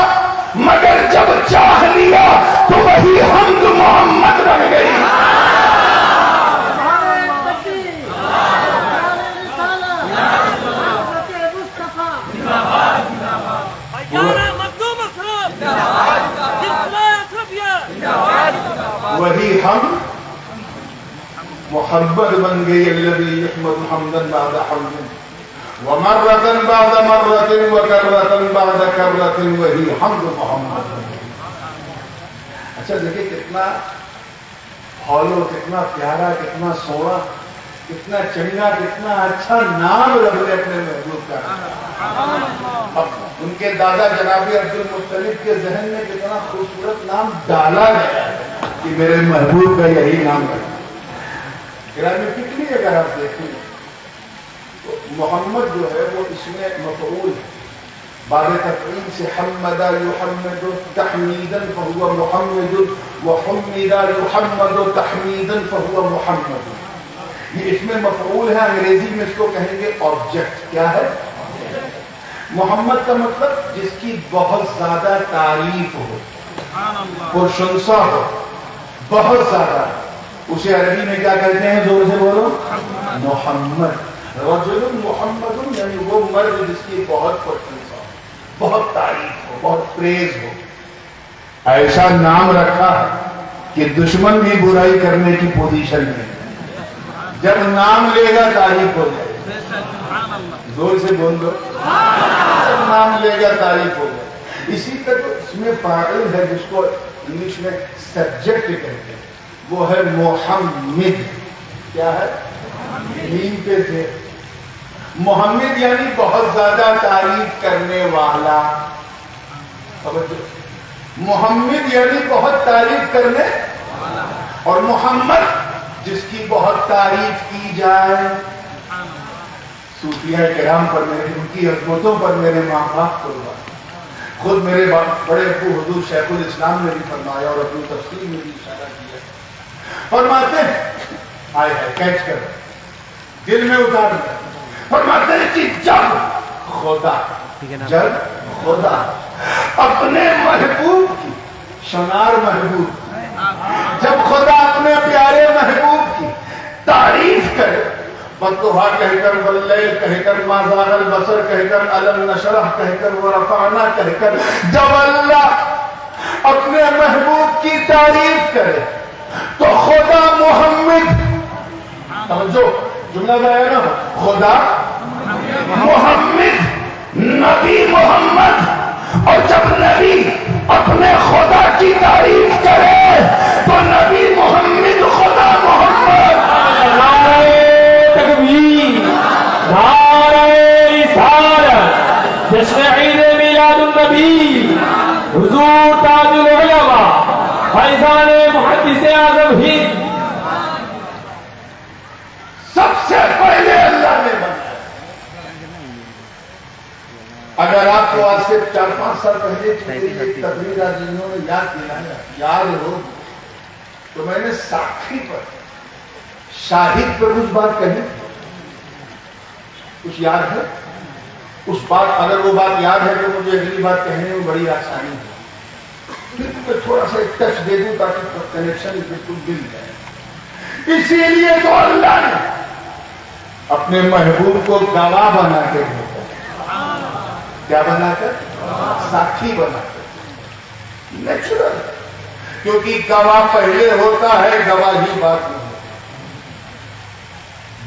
مگر جب چاہ لیا تو وہی حمد محمد بن گئی. وہی ہم محمد بن گئی. الذي يحمد حمدا بعد حمد ومرة بعد مرة وكرة بعد كرة, وہی حمد محمد. اچھا دیکھیں کتنا ہالو, کتنا پیارا, کتنا سونا, کتنا چنگا, کتنا اچھا نام رب نے اپنے محبوب کا. اب ان کے دادا جناب عبد المطلب کے ذہن میں کتنا خوبصورت نام ڈالا گیا کہ میرے محبوب کا یہی نام ہے. گرامی کتنی اگر آپ دیکھیں تو محمد جو ہے وہ اس میں مفعول ہے. بعد تفعیل سے حمد یحمد تحمیدا فهو محمد, وحمد یحمد تحمیدا فهو محمد. یہ اس میں مفعول ہے. انگریزی میں اس کو کہیں گے آبجیکٹ. کیا ہے محمد کا مطلب جس کی بہت زیادہ تعریف ہو, پرشنسا ہو, بہت زیادہ. اسے عربی میں کیا کہتے ہیں, زور سے بولو, محمد رجل محمد یعنی وہ مرد جس کی بہت پرشنسا ہو، بہت تعریف ہو، بہت پریز ہو. ایسا نام رکھا ہے کہ دشمن بھی برائی کرنے کی پوزیشن میں جب نام لے گا تعریف ہو جائے. زور سے بول دو. جب نام لے گا تعریف ہو جائے. اسی طرح اس میں فاعل ہے جس کو انگلش میں سبجیکٹ کہتے ہیں، وہ ہے محمد. کیا ہے؟ میم پہ تھے. محمد یعنی بہت زیادہ تعریف کرنے والا. محمد یعنی بہت تعریف کرنے، اور محمد جس کی بہت تعریف کی جائے. صوفیہ کرام پر میرے، ان کی عظمتوں پر میرے ماں باپ کو، خود میرے بڑے ابو حضور شیخ الاسلام نے بھی فرمایا اور اپنی تفسیر میں بھی اشارہ کیا. فرماتے ہیں آئے ہے کیچ کر دل میں اتار دیا. فرماتے ہیں کہ جب خدا اپنے محبوب کی، شنار محبوب، جب خدا اپنے پیارے محبوب کی تعریف کرے، بدوہا کہہ کر، واللیل کہہ کر، ما زاغ البصر کہہ کر، الم نشرح کہہ کر، ورفعنا کہہ کر، جب اللہ اپنے محبوب کی تعریف کرے تو خدا محمد، سمجھو جملہ گایا نا، خدا محمد، نبی محمد. اور جب نبی اپنے خدا کی تعریف کرے تو نبی محمد، خدا محمد. نعرہ تکبیر، نعرہ رسالت، جشن عید میلاد النبی، حضور تاج العلماء، فیضان محدث اعظم ہند. سب سے پہلے اللہ نے بنایا. اگر آپ کو آج سے 4-5 سال پہلے تقریر آج انہوں نے یاد دلایا، یاد ہو تو میں نے ساکھی پر، شاہد پر اس بات کہی. کچھ یاد ہے اس بات؟ اگر وہ بات یاد ہے تو مجھے اگلی بات کہنے میں بڑی آسانی ہے. پھر تھوڑا سا ایک ٹچ دے دوں تاکہ کنیکشن بالکل مل جائے. اسی لیے تو اللہ نے اپنے محبوب کو گواہ بنا کے بھیجا. کیا بنا کر؟ ساکھی بنا کر. نیچرل، کیونکہ گواہ پہلے ہوتا ہے، گواہی بعد میں.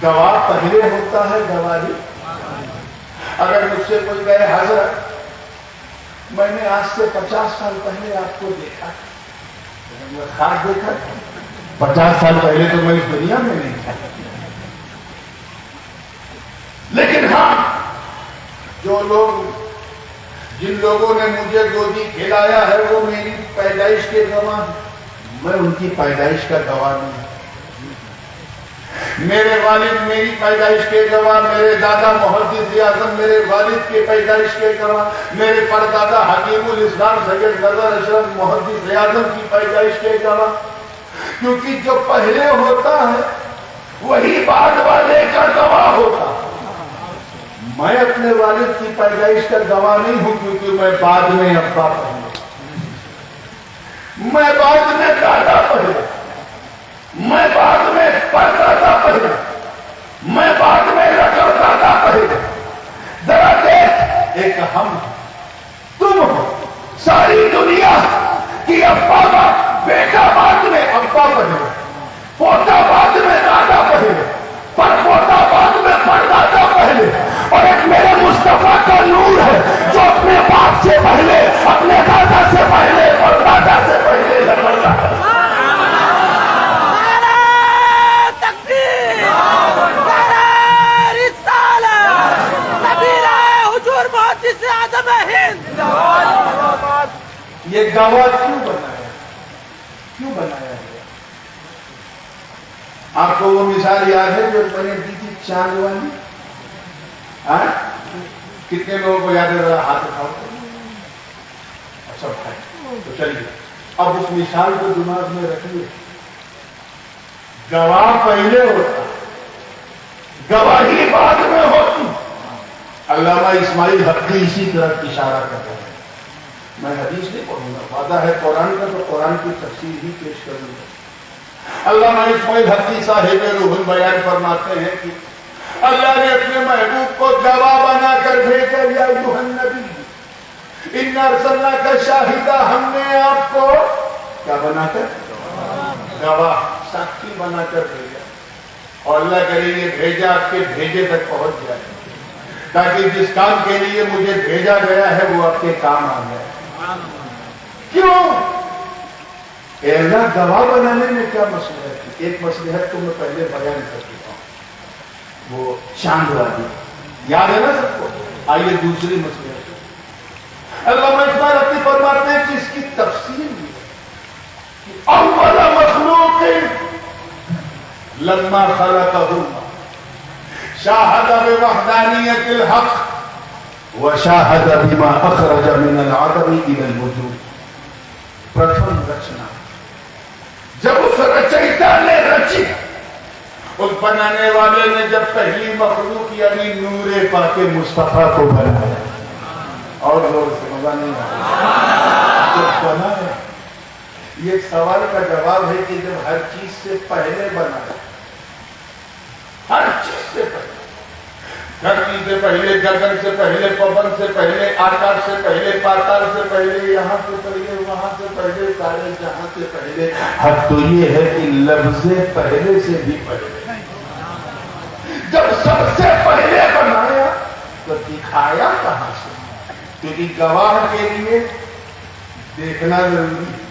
گواہ پہلے ہوتا ہے، گواہی. اگر مجھ سے کوئی کہے حضرت میں نے آج سے 50 سال پہلے آپ کو دیکھا، خواب دیکھا، 50 سال پہلے تو میں اس دنیا میں نہیں تھا، لیکن ہاں جو لوگ، جن لوگوں نے مجھے گودی کھلایا ہے وہ میری پیدائش کے گواہ ہیں. میں ان کی پیدائش کا گواہ نہیں. میرے والد میری پیدائش کے گواہ، میرے دادا محدث اعظم میرے والد کے پیدائش کے گواہ، میرے پردادا حکیم الاسلام سید نظر اشرف محدث اعظم کی پیدائش کے گواہ. کیونکہ جو پہلے ہوتا ہے وہی بعد والے کا گواہ ہوتا. میں اپنے والد کی پیدائش کا گواہ نہیں ہوں کیونکہ میں بعد میں ابا پہلے، میں بعد میں دادا پہلے، میں بعد میں پردادا پہلے، میں بعد میں رقم دادا پہلے. ذرا دیکھ، ایک ہم تم ہو، ساری دنیا کی ابا باپ، بیٹا بعد میں ابا پہلے، پوتا بعد میں دادا پہلے، پر پوتا بعد میں پردادا پہلے. اور ایک میرے مصطفیٰ کا نور ہے جو اپنے باپ سے پہلے، اپنے دادا سے پہلے اور دادا سے پہلے لگتا ہے. نعرہ تکبیر، نعرہ رسالت، نبیل حضور محدث اعظم ہند. یہ گواہ کیوں بنایا؟ کیوں بنایا ہے؟ آپ کو وہ مثال یاد ہے جو میں نے دی تھی چاند والی؟ کتنے لوگوں کو یاد ہے؟ ذرا ہاتھ اٹھاؤ. اچھا بھائی تو چلیے اب اس مثال کو دماغ میں رکھیے. گواہ پہلے ہوتا، گواہی بعد میں ہوتی. علامہ اسماعیل حقی اسی طرح اشارہ کرتا ہے. میں حدیث نہیں پڑھوں گا، وعدہ ہے قرآن کا تو قرآن کی تفسیر ہی پیش کروں گا. علامہ اسماعیل حقی صاحب روح البیان فرماتے ہیں کہ اللہ نے اپنے محبوب کو گواہ بنا کر بھیجا، یا ایھا النبی انا ارسلناک شاہدا، ہم نے آپ کو کیا بنا کر؟ گواہ، ساکھی بنا کر بھیجا. اور اللہ کرے یہ بھیجا آپ کے بھیجے تک پہنچ جائے، تاکہ جس کام کے لیے مجھے بھیجا گیا ہے وہ آپ کے کام آ جائے. کیوں؟ اے اللہ گواہ بنانے میں کیا مصلحت ہے؟ ایک مصلحت کو میں پہلے بیان کر چکا ہوں، وہ چاند والی، یاد ہے نا سب کو. آئیے دوسری مصلحت. علامہ اقبال اپنی فرماتے ہیں کہ اس کی تفسیر بھی ہے. اول مخلوق لما خلقہ شاہد بوحدانیت الحق وشاہد بما اخرج من العدم الى الوجود. پرتھم رچنا، جب اس رچیتا نے رچی، اس بنانے والے نے جب پہلی مخلوق یعنی نور پاک مصطفیٰ کو بنایا، اور لوگ سے مزہ نہیں آیا جب بنایا. یہ ایک سوال کا جواب ہے کہ جب ہر چیز سے پہلے بنایا، ہر چیز سے پہلے، دھرتی سے پہلے، گگن سے پہلے، پون سے پہلے، آکاش سے پہلے، پاتال سے پہلے، یہاں سے پہلے، وہاں سے پہلے، سارے جہاں سے پہلے. حد تو یہ ہے کہ لفظ پہلے سے بھی پہلے. جب سب سے پہلے بنایا تو دکھایا کہاں سے؟ کیونکہ گواہ کے لیے دیکھنا ضروری ہے.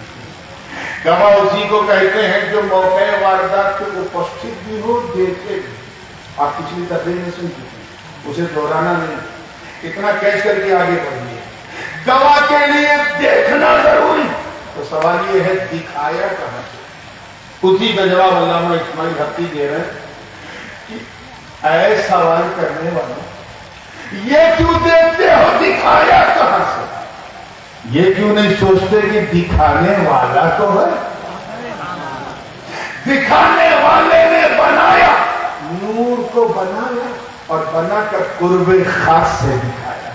گواہ اسی کو کہتے ہیں جو موقع واردات کے اپستھت بھی ہو، دیکھے بھی. آپ پچھلی تقریر میں سن چکے ہیں، اسے دہرانا نہیں، اتنا کیچ کر کے آگے بڑھیے. گواہ کے لیے دیکھنا ضروری. تو سوال یہ ہے دکھایا کہاں سے؟ اسی کا جواب علامہ اسماعیل حقی دے رہے ہیں کہ اے سوال کرنے والوں، یہ کیوں دیکھتے ہو دکھایا کہاں سے؟ یہ کیوں نہیں سوچتے کہ دکھانے والا تو ہے؟ دکھانے والے نے بنایا، نور کو بنایا اور بنا کر قرب خاص سے دکھایا.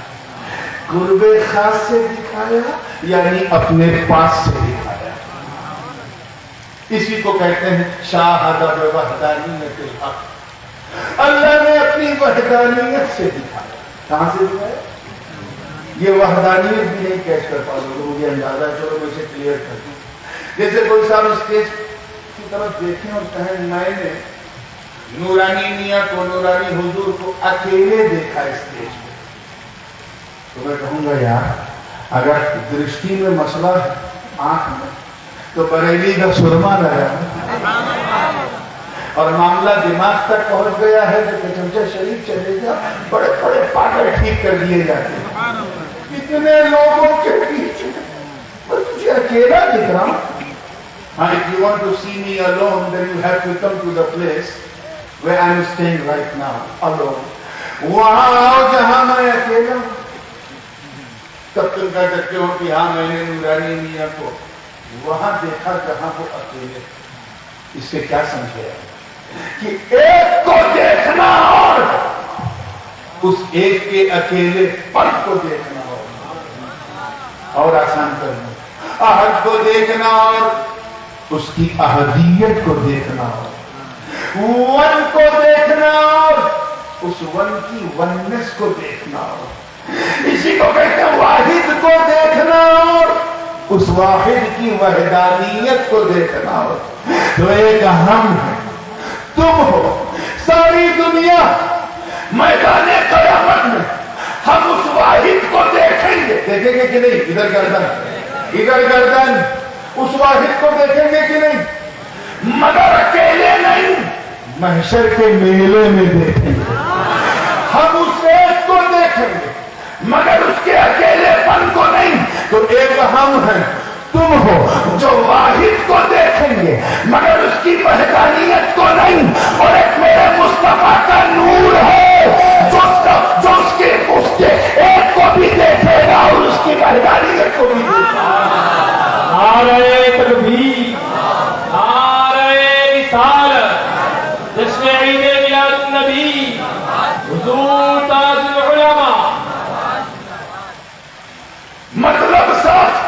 قرب خاص سے دکھایا یعنی اپنے پاس سے دکھایا. اسی کو کہتے ہیں شاہد بوحدانیت الحق. اللہ نے اپنی وحدانیت سے دکھایا. کہاں سے دکھایا؟ یہ وحدانیت بھی نہیں کیچ کر پا لوگ، مجھے اندازہ ہے، چلو میں اسے کلیئر کر دوں. جیسے کوئی صاحب اسٹیج کی طرف دیکھیں اور کہیں میں نے نورانی میاں کو، نورانی حضور کو اکیلے دیکھا اسٹیج پہ، تو میں کہوں گا یار اگر درشٹی میں مسئلہ ہے آنکھ میں تو بریلی کا سرما لگا، اور معاملہ دماغ تک پہنچ گیا ہے تو چمچہ شریف چلے گا، بڑے بڑے پاگل ٹھیک کر دیے جاتے ہیں. اتنے لوگوں کے پیچھے میں تجھے اکیلا دکھ رہا ہوں. If you want to see me alone, then you have to come to the place where I am staying right now, alone. وہاں آؤ جہاں میں اکیلا ہوں. تب تم کہہ سکتے ہو کہ ہاں میں نے نورانی میاں کو وہاں دیکھا جہاں وہ اکیلے. اس سے کیا سمجھے کہ ایک کو دیکھنا اور اس ایک کے اکیلے پن کو دیکھنا اور آسان کرنا، احد کو دیکھنا اور اس کی احدیت کو دیکھنا، ون کو دیکھنا اور اس ون کی وننس کو دیکھنا. اسی کو کہتے ہیں واحد کو دیکھنا اور اس واحد کی وحدانیت کو دیکھنا. تو ایک ہم ہے، تم ہو، ساری دنیا میدان قیامت میں ہم اس واحد کو دیکھیں گے. دیکھیں گے کہ نہیں؟ ادھر گردن، ادھر گردن. اس واحد کو دیکھیں گے کہ نہیں؟ مگر اکیلے نہیں، محشر کے میلے میں دیکھیں گے. ہم اس ایک کو دیکھیں گے مگر اس کے اکیلے پن کو نہیں. تو ایک ہم ہیں، تم ہو جو واحد کو دیکھیں گے مگر اس کی وحدانیت کو نہیں. اور ایک میرے مصطفیٰ کا نور ہے جو اس کے ایک کو بھی دیکھے گا اور اس کی وحدانیت کو بھی دیکھے گا. نعرہ تکبیر، نعرہ رسالت، جشن عید میلاد النبی، حضور تاج العلماء. مطلب صاف،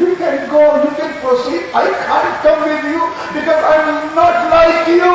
you can go, you can proceed, I can't come with you because I am not like you।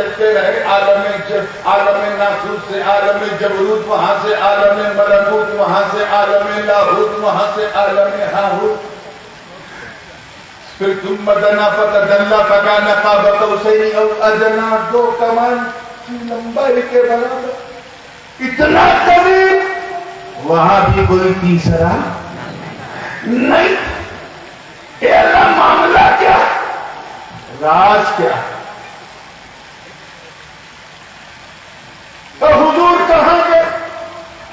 چلتے رہے، عالم ناسوت سے عالم جبروت، وہاں سے عالم ملکوت، وہاں سے عالم لاہوت، وہاں سے عالم ہاہوت. پھر ثم دنا فتدلى فكان قاب قوسين او ادنى، 2 کمان کی لمبائی کے برابر، اتنا قریب. وہاں بھی کوئی تیسرا نہیں. اے اللہ معاملہ کیا، راز کیا؟ تو حضور کہاں گئے؟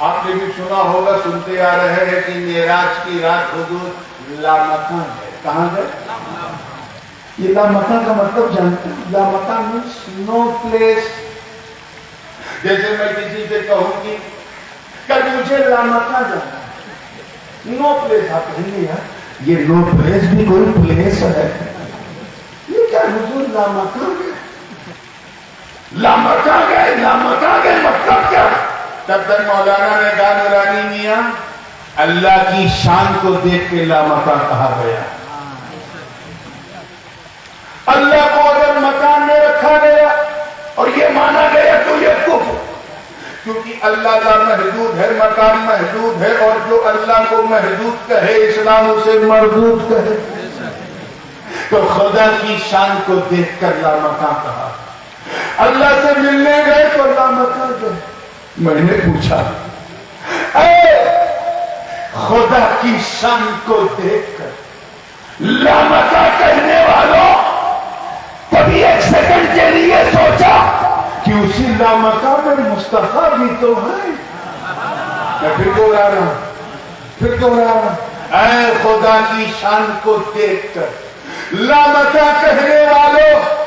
آپ نے بھی سنا ہوگا، سنتے آ رہے ہیں کہ معراج کی رات حضور لامکان ہے. کہاں گئے؟ یہ لامکان کا مطلب جانتے ہیں؟ لامکان means no place. جیسے میں کسی سے کہوں کہ مجھے لامکان جانا ہے، نو پلیس. آپ کہیں گے یار یہ نو پلیس بھی کوئی پلیس ہے؟ یہ کیا حضور لامکان گئے؟ لامکان گئے، لامکان گئے مطلب کیا؟ تب تک مولانا نے کہا نورانی میاں اللہ کی شان کو دیکھ کے لامکان کہا گیا. اللہ کو اگر مکان میں رکھا گیا اور یہ مانا گیا تو یہ کفر، کیونکہ اللہ کا محدود ہے، مکان محدود ہے، اور جو اللہ کو محدود کہے اسلام اسے مردود کہے. تو خدا کی شان کو دیکھ کر لامکان کہا. اللہ سے ملنے گئے تو لامکان گئے. میں نے پوچھا اے خدا کی شان کو دیکھ کر لامکان کہنے والوں، کبھی ایک سیکنڈ کے لیے سوچا کہ اسی لامکان میں مصطفیٰ بھی تو ہے؟ میں پھر دوہرا رہا اے خدا کی شان کو دیکھ کر لامکان کہنے والوں،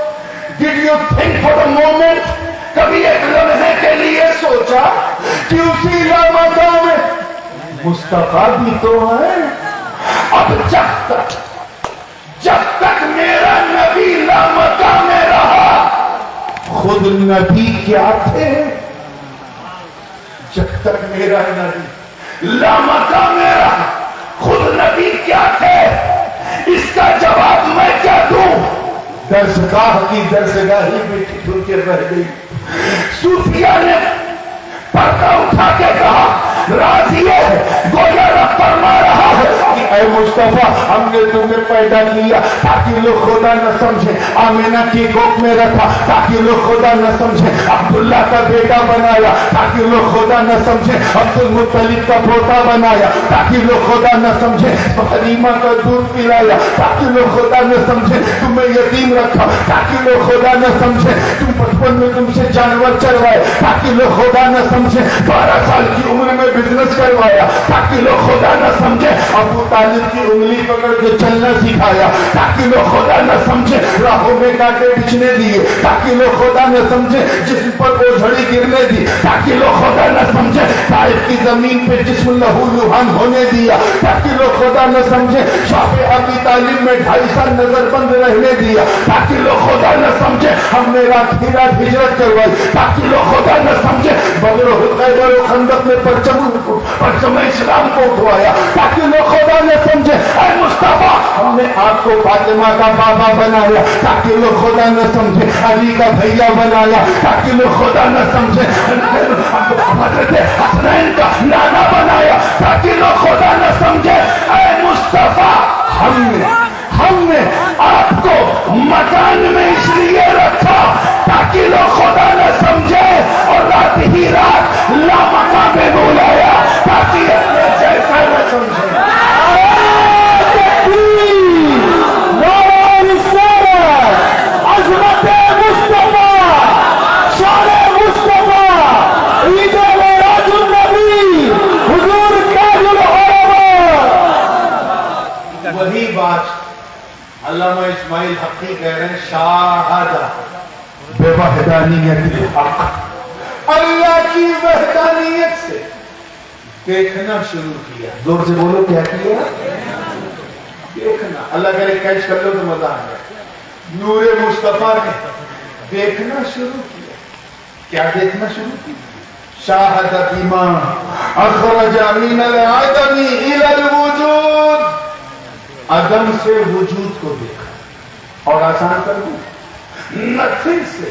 did you think for a moment، کبھی ایک لمحے کے لیے سوچا کہ اسی لامکان میں مصطفیٰ بھی تو ہے؟ اب جب تک میرا نبی لامکان میں رہا، خود نبی کیا تھے؟ جب تک میرا نبی لامکان میں رہا، خود نبی کیا تھے؟ اس کا جواب میں کیا دوں؟ درسگاہ کی درسگاہی میں ٹھٹر کے رہ گئی. صوفیہ نے پردہ اٹھا کے کہا راز یہ ہے، گویا رب فرما رہا ہے کہ اے مصطفیٰ ہم نے تمہیں پیدا کیا تاکہ لوگ خدا نہ سمجھے، آمینہ کی گود میں رکھا تاکہ لوگ خدا نہ سمجھے، عبداللہ کا بیٹا بنایا تاکہ لوگ خدا نہ سمجھے، عبد المطلب کا پوتا بنایا تاکہ لوگ خدا نہ سمجھے، حلیمہ کا دودھ پلایا تاکہ لوگ خدا نہ سمجھے، تمہیں یتیم رکھا تاکہ لوگ خدا نہ سمجھے، تم بچپن میں تم سے جانور چروائے تاکہ لوگ خدا نہ سمجھے، 12 سال کی عمر میں بزنس کروایا تاکہ لوگ خدا نہ سمجھے، ابو طالب کی انگلی پکڑ کے چلنا سکھایا تاکہ لوگ خدا نہ سمجھے، راہوں میں کانٹے بچھنے دیے تاکہ لوگ خدا نہ سمجھے، جسم پر اوجھڑی گرنے دی تاکہ لوگ خدا نہ سمجھے، طائف کی زمین پہ جسم لہو لہان ہونے دیا تاکہ لوگ خدا نہ سمجھے، شاپ ابی طالب میں 2.5 سال نظر بند رہنے دیا تاکہ لوگ خدا نہ سمجھے، ہم نے رات ہی رات ہجرت کروائی تاکہ لوگ خدا نہ سمجھے، بدر و خیبر و خندق میں پرچم اسلام کو اٹھوایا تاکہ لوگ خدا نہ سمجھے. اے مصطفیٰ ہم نے آپ کو فاطمہ کا بابا بنایا تاکہ لوگ خدا نہ سمجھے، علی کا بھیا بنایا تاکہ لوگ خدا نہ سمجھے، حضرت حسنین کا نانا بنایا تاکہ لوگ خدا نہ سمجھے. اے مصطفیٰ ہم نے آپ کو مکان میں اس لیے رکھا تاکہ لوگ خدا نہ سمجھے، اور رات ہی رات لامکان میں بلایا تاکہ اپنے جیسا نہ سمجھے. عظمت مصطفیٰ، شان مصطفیٰ، عید میراج النبی، حضور تاج العلماء. وہی بات علامہ اسماعیل حقی کہہ رہے ہیں، شاہدہ بے وحدانیت الحق، اللہ کی وحدانیت سے دیکھنا شروع کیا. زور سے بولو کیا کیا؟ دیکھنا. اللہ کرے کیچ کر لو تو مزہ آ جائے. نور مصطفیٰ نے دیکھنا شروع کیا. کیا دیکھنا شروع کیا؟ شاہد بما اخرج من العدم الى الوجود، عدم سے وجود کو دیکھا. اور آسان کر دوں، نتھنگ سے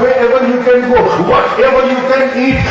wherever you can go, whatever you can eat,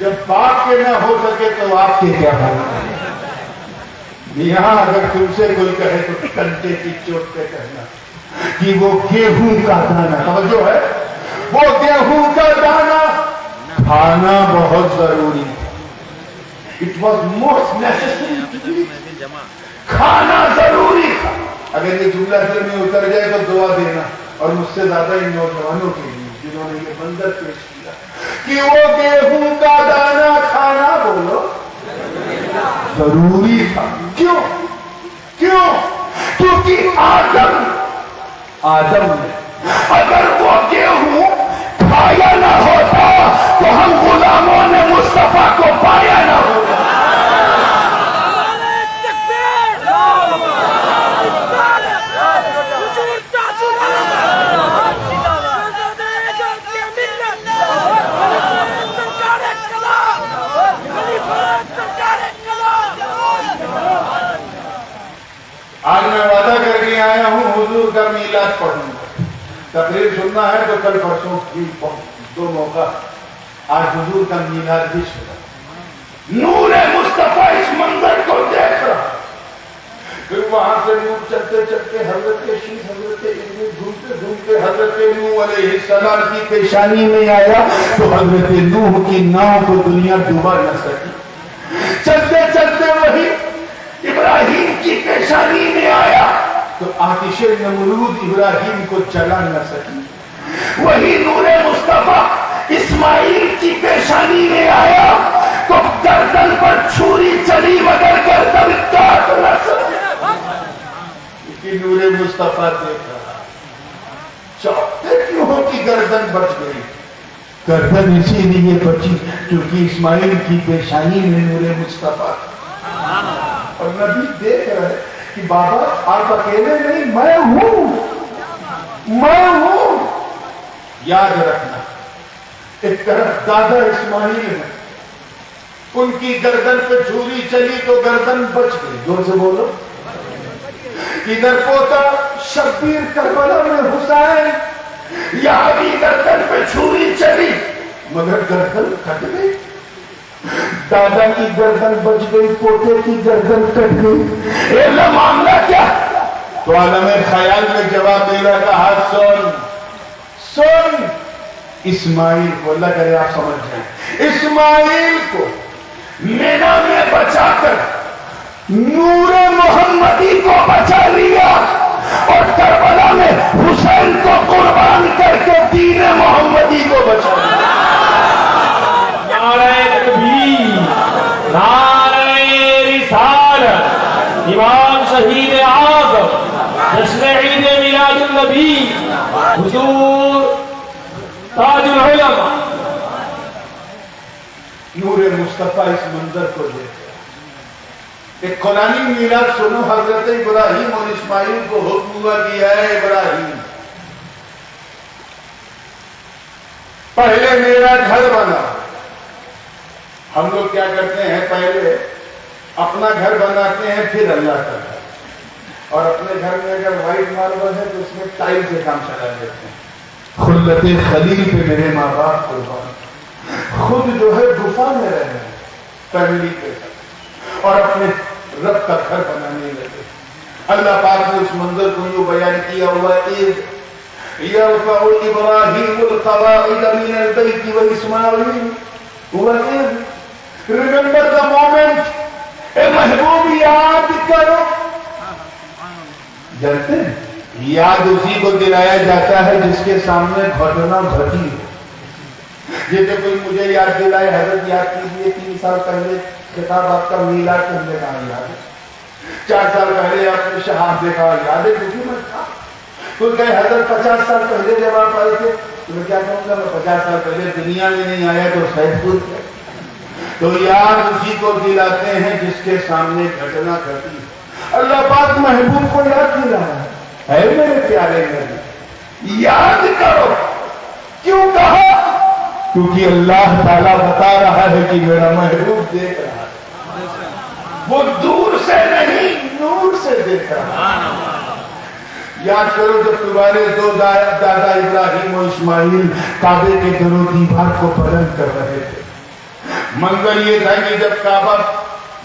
جب باپ کے نہ ہو سکے تو آپ کے کیا ہو؟ یہاں اگر تم سے کوئی کہے تو کنٹے کی چوٹ پہ کہنا کہ وہ گیہوں کا دانا، توجہ ہے، وہ گیہوں کا دانا کھانا بہت ضروری ہے. اٹ واز موسٹ نیسیسری، کھانا ضروری تھا. اگر یہ جملہ دل میں اتر جائے تو دعا دینا، اور مجھ سے زیادہ ان نوجوانوں کے لیے جنہوں نے یہ منظر پیش کیا کہ وہ گیہوں کا دانا کھانا بولو ضروری تھا. کیوں؟ کیونکہ آدم نے اگر وہ گیہوں کھایا نہ ہوتا تو ہم غلاموں نے مصطفیٰ کو پایا نہ ہوتا. آج میں وعدہ کر کے آیا ہوں حضور کا میلاد پڑھوں گا. تقریر سننا ہے تو کل پرسوں کی دو موقع. آج حضور کا میلاد بھی سنا. نور مصطفیٰ اس منظر کو دیکھ رہا. پھر وہاں سے نور چلتے چلتے حضرت شیخ حضرت ابراہیم گھومتے گھومتے حضرت نوح علیہ السلام کی پیشانی میں آیا تو حضرت نوح کی ناؤ کو دنیا ڈوبا نہ سکی. چلتے چلتے وہی ابراہیم کی پیشانی میں آیا تو آتش نمرود ابراہیم کو جلا نہ سکی. وہی نور مصطفیٰ اسماعیل کی پیشانی میں آیا تو گردن پر چھری چلی مگر گردن کاٹ نہ سکی. نور مصطفیٰ دیکھ رہا. چاہتے کیوں ہو کہ گردن بچ گئی؟ گردن اسی لیے بچی کیونکہ اسماعیل کی پیشانی میں نور مصطفیٰ. اور نبی دیکھ رہے کہ بابا آپ اکیلے نہیں، میں ہوں. یاد رکھنا ایک طرف دادا اسماعیل ہے، ان کی گردن پہ چھری چلی تو گردن بچ گئی. زور سے بولو. ادھر پوتا شبیر کربلا میں حسین، یہاں بھی گردن پہ چھری چلی مگر گردن کٹ گئی. دادا کی گردن بچ گئی، پوتے کی گردن کٹ گئی. اے اللہ معاملہ کیا؟ تو عالم خیال میں جواب دے رہا کہا سن اسماعیل کو. اللہ کرے آپ سمجھ جائیں. اسماعیل کو مینا میں بچا کر نور محمدی کو بچا لیا اور کربلا میں حسین کو قربان کر کے دین محمدی کو بچا لیا. نعرہ تکبیر، نعرہ رسالت، امام شہید اعظم، جشن عید میلاد النبی، حضور تاج العلماء. نور مصطفیٰ اس منظر کو دیکھ. ایک قرآنی میلاد سنو. حضرت ابراہیم اور اسماعیل کو حکم ہوا کہ اے ابراہیم پہلے میرا گھر بنا. ہم لوگ کیا کرتے ہیں، پہلے اپنا گھر بناتے ہیں پھر اللہ کا گھر. اور اپنے گھر میں اگر وائٹ ماربل ہے تو اس میں ٹائل سے کام چلا دیتے ہیں. خلت خلیل پہ میرے ماں باپ قربان، خود جو ہے گفا میں رہے ہیں فیملی کے ساتھ اور اپنے رب کا گھر بنانے لگے. اللہ پاک نے اس منظر کو یوں بیان کیا ہوا ہے یرفع ابراہیم القواعد من البیت واسماعیل وإذ. Remember the moment. اے محبوب یاد کرو. جانتے ہیں یاد اسی کو دلایا جاتا ہے جس کے سامنے گھٹنا گھٹی ہے. جیسے کوئی مجھے یاد دلائے حضرت یاد کیجیے 3 سال پہلے کتاب آپ کا میلاد کرنے کا یاد ہے. 4 سال پہلے آپ نے شہاد دیکھا یاد ہے کیونکہ میں تھا. کوئی کہے حضرت 50 سال پہلے جب آپ آئے تھے تو میں کیا کہوں گا میں 50 سال پہلے دنیا میں نہیں آیا تو شاید پور کیا. تو یاد اسی کو دلاتے ہیں جس کے سامنے گھٹنا گھٹی ہے. اللہ پاک محبوب کو یاد دلا ہے میرے پیارے نبی یاد کرو. کیوں کہا؟ کیونکہ اللہ تعالیٰ بتا رہا ہے کہ میرا محبوب دیکھ رہا ہے. وہ دور سے نہیں نور سے دیکھ رہا ہے. یاد کرو جب تمہارے 2 دادا ابراہیم اور اسماعیل کعبے کے در و دیوار کو بلند کر رہے تھے منظر یہ تھا کہ جب کعبہ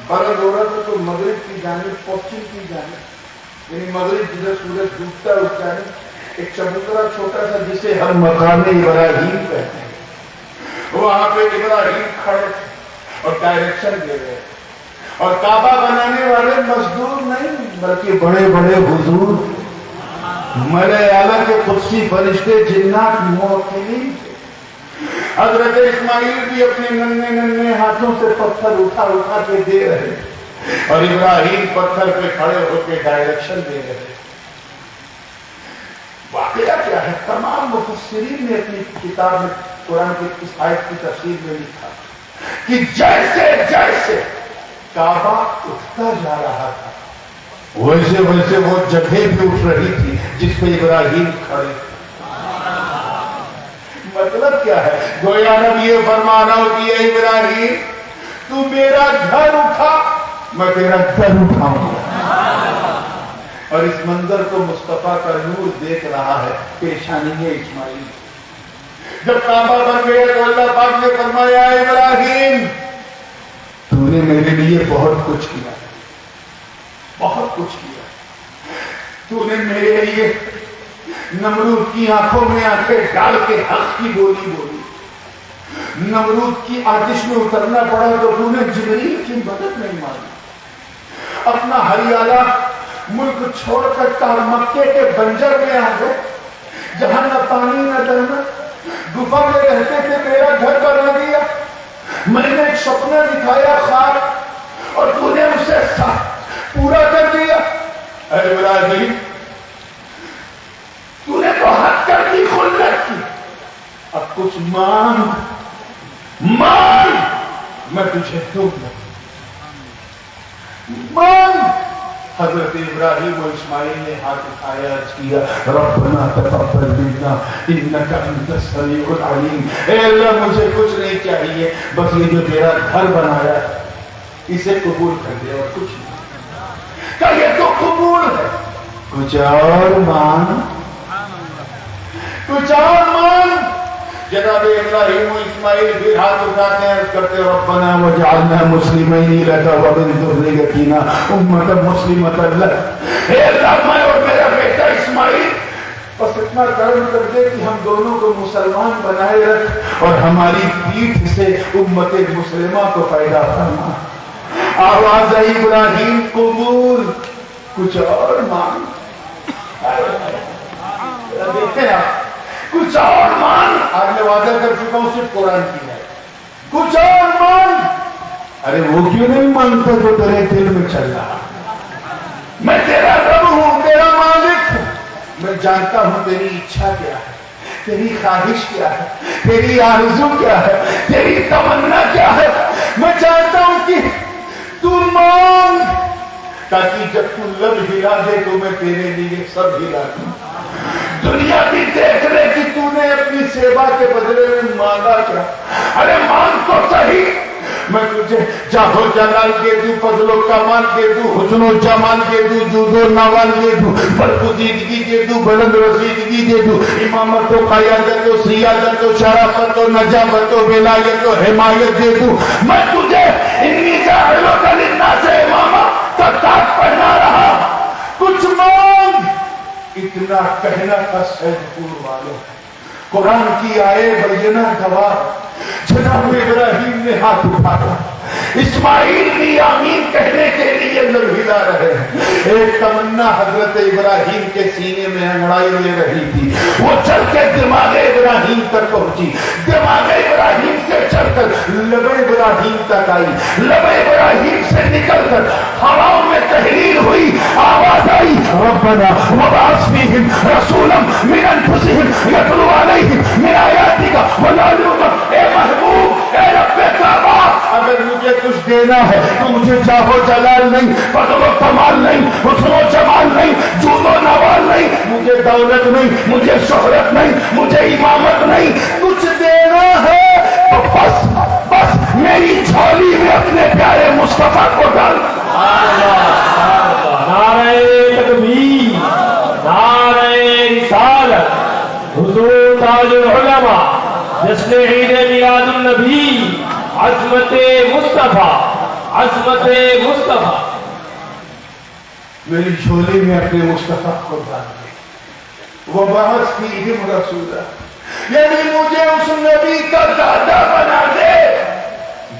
بلند ہو رہا تھا تو مغرب کی جانب، پشچم کی جانب، یعنی مغرب جدھر سورج ڈوبتا ہے اس جانب ایک چبوترا چھوٹا سا جسے ہم مقام ابراہیم کہتے ہیں، وہاں پہ ابراہیم کھڑے اور ڈائریکشن دے رہے، اور کعبہ بنانے والے مزدور نہیں بلکہ بڑے بڑے حضور مرے اعلیٰ کے قدسی فرشتے جنات موکلین تھے۔ حضرت اسماعیل بھی اپنے ننھے ننھے ہاتھوں سے پتھر اٹھا اٹھا کے دے رہے اور ابراہیم پتھر پہ کھڑے ہو کے ڈائریکشن دے رہے۔ واقعہ کیا ہے؟ تمام مفسرین نے اپنی کتاب میں قرآن کی اس آیت کی تفسیر میں لکھا کہ جیسے جیسے کعبہ اٹھتا جا رہا تھا ویسے ویسے وہ جگہ بھی اٹھ رہی تھی جس پہ ابراہیم کھڑے تھے۔ مطلب کیا ہے؟ گویا نبی یہ فرمانا ہو کہ اے ابراہیم تو میرا گھر اٹھا میں تیرا گھر اٹھاؤں گا۔ اور اس منظر کو مصطفیٰ کا نور دیکھ رہا ہے پیشانی اسماعیل۔ جب کعبہ بن گیا تو اللہ پاک نے فرمایا اے ابراہیم تو نے میرے لیے بہت کچھ کیا، بہت کچھ کیا۔ تو نے میرے لیے نمرود کی آنکھوں میں آنکھیں ڈال کے حق کی بولی بولی، نمرود کی آتش میں اترنا پڑا تو تو نے جبریل کی مدد نہیں مانی، اپنا ہریالہ ملک چھوڑ کر مکے کے بنجر میں آ گئے جہاں نہ پانی نہ دانا، گفا میں رہتے تھے، تیرا گھر بنا دیا۔ میں نے ایک سپنا دکھایا خواب اور تو نے اسے پورا کر دیا۔ اے ابراہیم تو نے تو حد کر دی، خلت کی، اب کچھ مانگ میں تجھے دوں گا، مانگ۔ حضرت ابراہیم و اسماعیل نے ہاتھ اٹھایا، عرض کیا ربنا تقبل منا انک انت السمیع العلیم۔ اے اللہ مجھے کچھ نہیں چاہیے، بس یہ جو تیرا گھر بنایا اسے قبول کر دے اور کچھ نہیں، کہ یہ تو قبول ہے، کچھ اور مانگ، کچھ اور مانگ۔ جناب ابراہیم و اسماعیل بھی ہاتھ اٹھاتے ہیں، کرتے ربنا وجعلنا مسلمین لک ومن ذریتنا امۃ مسلمۃ لک۔ اے اللہ میں اور میرا بیٹا اسماعیل بس اتنا کرم کر دے کہ ہم دونوں کو مسلمان بنائے رکھ اور ہماری پیٹھ سے امت مسلمہ کو پیدا فرما۔ آواز آئی ابراہیم قبول، کچھ اور مانگ۔ دیکھیں آپ کچھ اور مان، آج میں وعدہ کر چکا ہوں صرف قرآن کی ہے، کچھ اور مان۔ ارے وہ کیوں نہیں مانتا جو تیرے دل میں چل رہا؟ میں تیرا رب ہوں، تیرا مالک ہوں، میں جانتا ہوں تیری اچھا کیا ہے، تیری خواہش کیا ہے، تیری آرزو کیا ہے، تیری تمنا کیا ہے۔ میں چاہتا ہوں کہ تو مانگ تاکہ جب تو لب ہلا دے تو میں تیرے لیے سب ہلا دوں۔ دنیا بھی دیکھ لے کہ تو نے اپنی سیوا کے بدلے میں مانگا کیا۔ ارے مانگ تو صحیح، میں تجھے جاہ و جلال دے دوں، فضل و کمال دے دوں، حسن و جمال دے دوں، جود و نوال دے دوں، برگزیدگی دے دوں، بلند رسیدگی دے دوں، امامت و قیادت و سیادت و شرافت و نجابت و ولایت و حمایت دے دوں۔ میں تجھے انی جاعلک للناس اماما کا تاج پہنا رہا، کچھ مانگ۔ اتنا کہنا تھا سید پور والوں، قرآن کی آئے بینہ گواہ۔ جناب ابراہیم نے ہاتھ اٹھایا، اسماعیل بھی آمین کہنے کے لیے لب ہلا رہے ہیں۔ ایک تمنا حضرت ابراہیم کے سینے میں انگڑائی لے رہی تھی، وہ چل کے دماغ ابراہیم تک پہنچی، دماغ ابراہیم سے چل کر لب ابراہیم تک آئی، لب ابراہیم سے نکل کر ہواؤں میں تحریر ہوئی، آواز آئی ربنا وبعث فیہم رسولا من انفسہم یتلو علیہم من آیاتک ویعلمہم۔ اے محبوب، اے رب کعبہ، اگر مجھے کچھ دینا ہے تو مجھے جاہ و جلال نہیں، فضل و کمال نہیں، حسن و جمال نہیں، جود و نوال نہیں، مجھے دولت نہیں، مجھے شہرت نہیں، مجھے امامت نہیں، کچھ دینا ہے تو بس بس میری جھولی میں اپنے پیارے مصطفیٰ کو ڈال۔ نعرہ تکبیر، نعرہ رسالت، حضور تاج العلماء، جشن عید میلاد النبی عظمت مصطفیٰ، عظمت مصطفیٰ. میری جھولی میں اپنے مصطفیٰ کو ڈال دے. وہ بحث فیہم رسولہ، یعنی مجھے اس نبی کا دادا بنا دے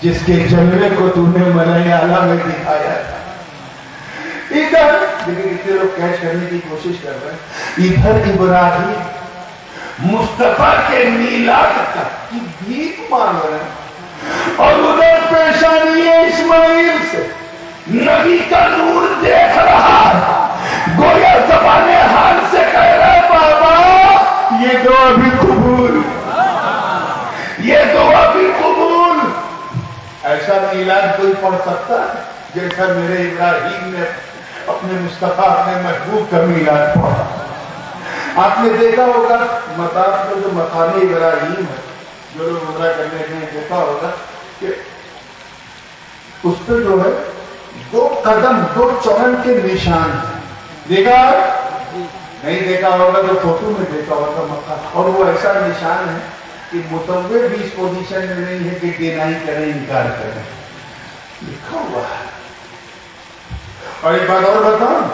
جس کے جلوے کو تو نے ملائے اعلیٰ میں دکھایا تھا. ادھر لیکن کتنے لوگ کیچ کرنے کی کوشش کر رہے ہیں. ادھر ابراہیم مصطفیٰ کے میلاد تک کی بھیک مانگ رہے ہیں اور ادھر پیشانی اسماعیل سے نبی کا نور دیکھ رہا ہے. گویا زبان حال سے کہہ رہا ہے بابا یہ دعا بھی قبول، یہ دعا بھی قبول. ایسا میلاد کوئی پڑھ سکتا ہے جیسا میرے ابراہیم نے اپنے مصطفیٰ اپنے محبوب کا میلاد پڑھا. آپ نے دیکھا ہوگا مطاف میں جو مقام ابراہیم ہے، جو لوگ عمرہ کرنے کے لیے دیکھا ہوگا کہ اس پہ جو ہے 2 قدم 2 چرن کے نشان ہیں. دیکھا نہیں دیکھا ہوگا تو فوٹو میں دیکھا ہوگا مقام. اور وہ ایسا نشان ہے کہ متوّر بھی اس پوزیشن میں نہیں ہے کہ ڈینائی کریں، انکار کریں. لکھا ہوا ہے. اور ایک بات اور بتاؤں،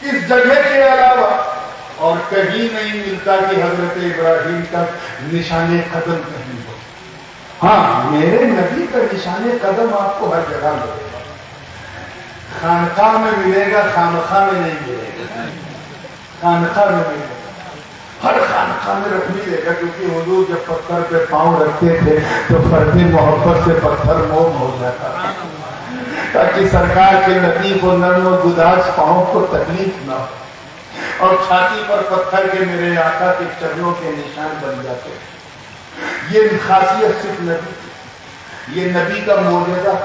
اس جگہ کے علاوہ اور کہیں نہیں ملتا کہ حضرت ابراہیم کا نشان قدم کہیں ہو. ہاں میرے نبی کا نشان قدم آپ کو ہر جگہ ملے گا. خانقاہ میں ملے گا، خانقاہ میں نہیں ملے گا. خانقاہ میں ملے گا، ہر خانقاہ میں رکھ ملے گا. کیونکہ حضور جب پتھر پہ پاؤں رکھتے تھے تو فرد محبت سے پتھر موم ہو جاتا تھا تاکہ سرکار کے لطیف و نرم و گداز پاؤں کو تکلیف نہ ہو. اور چھاتی پر پتھر کے میرے آقا کے چرنوں کے نشان بن جاتے. یہ خاصیت صرف نبی کی، یہ نبی کا معجزہ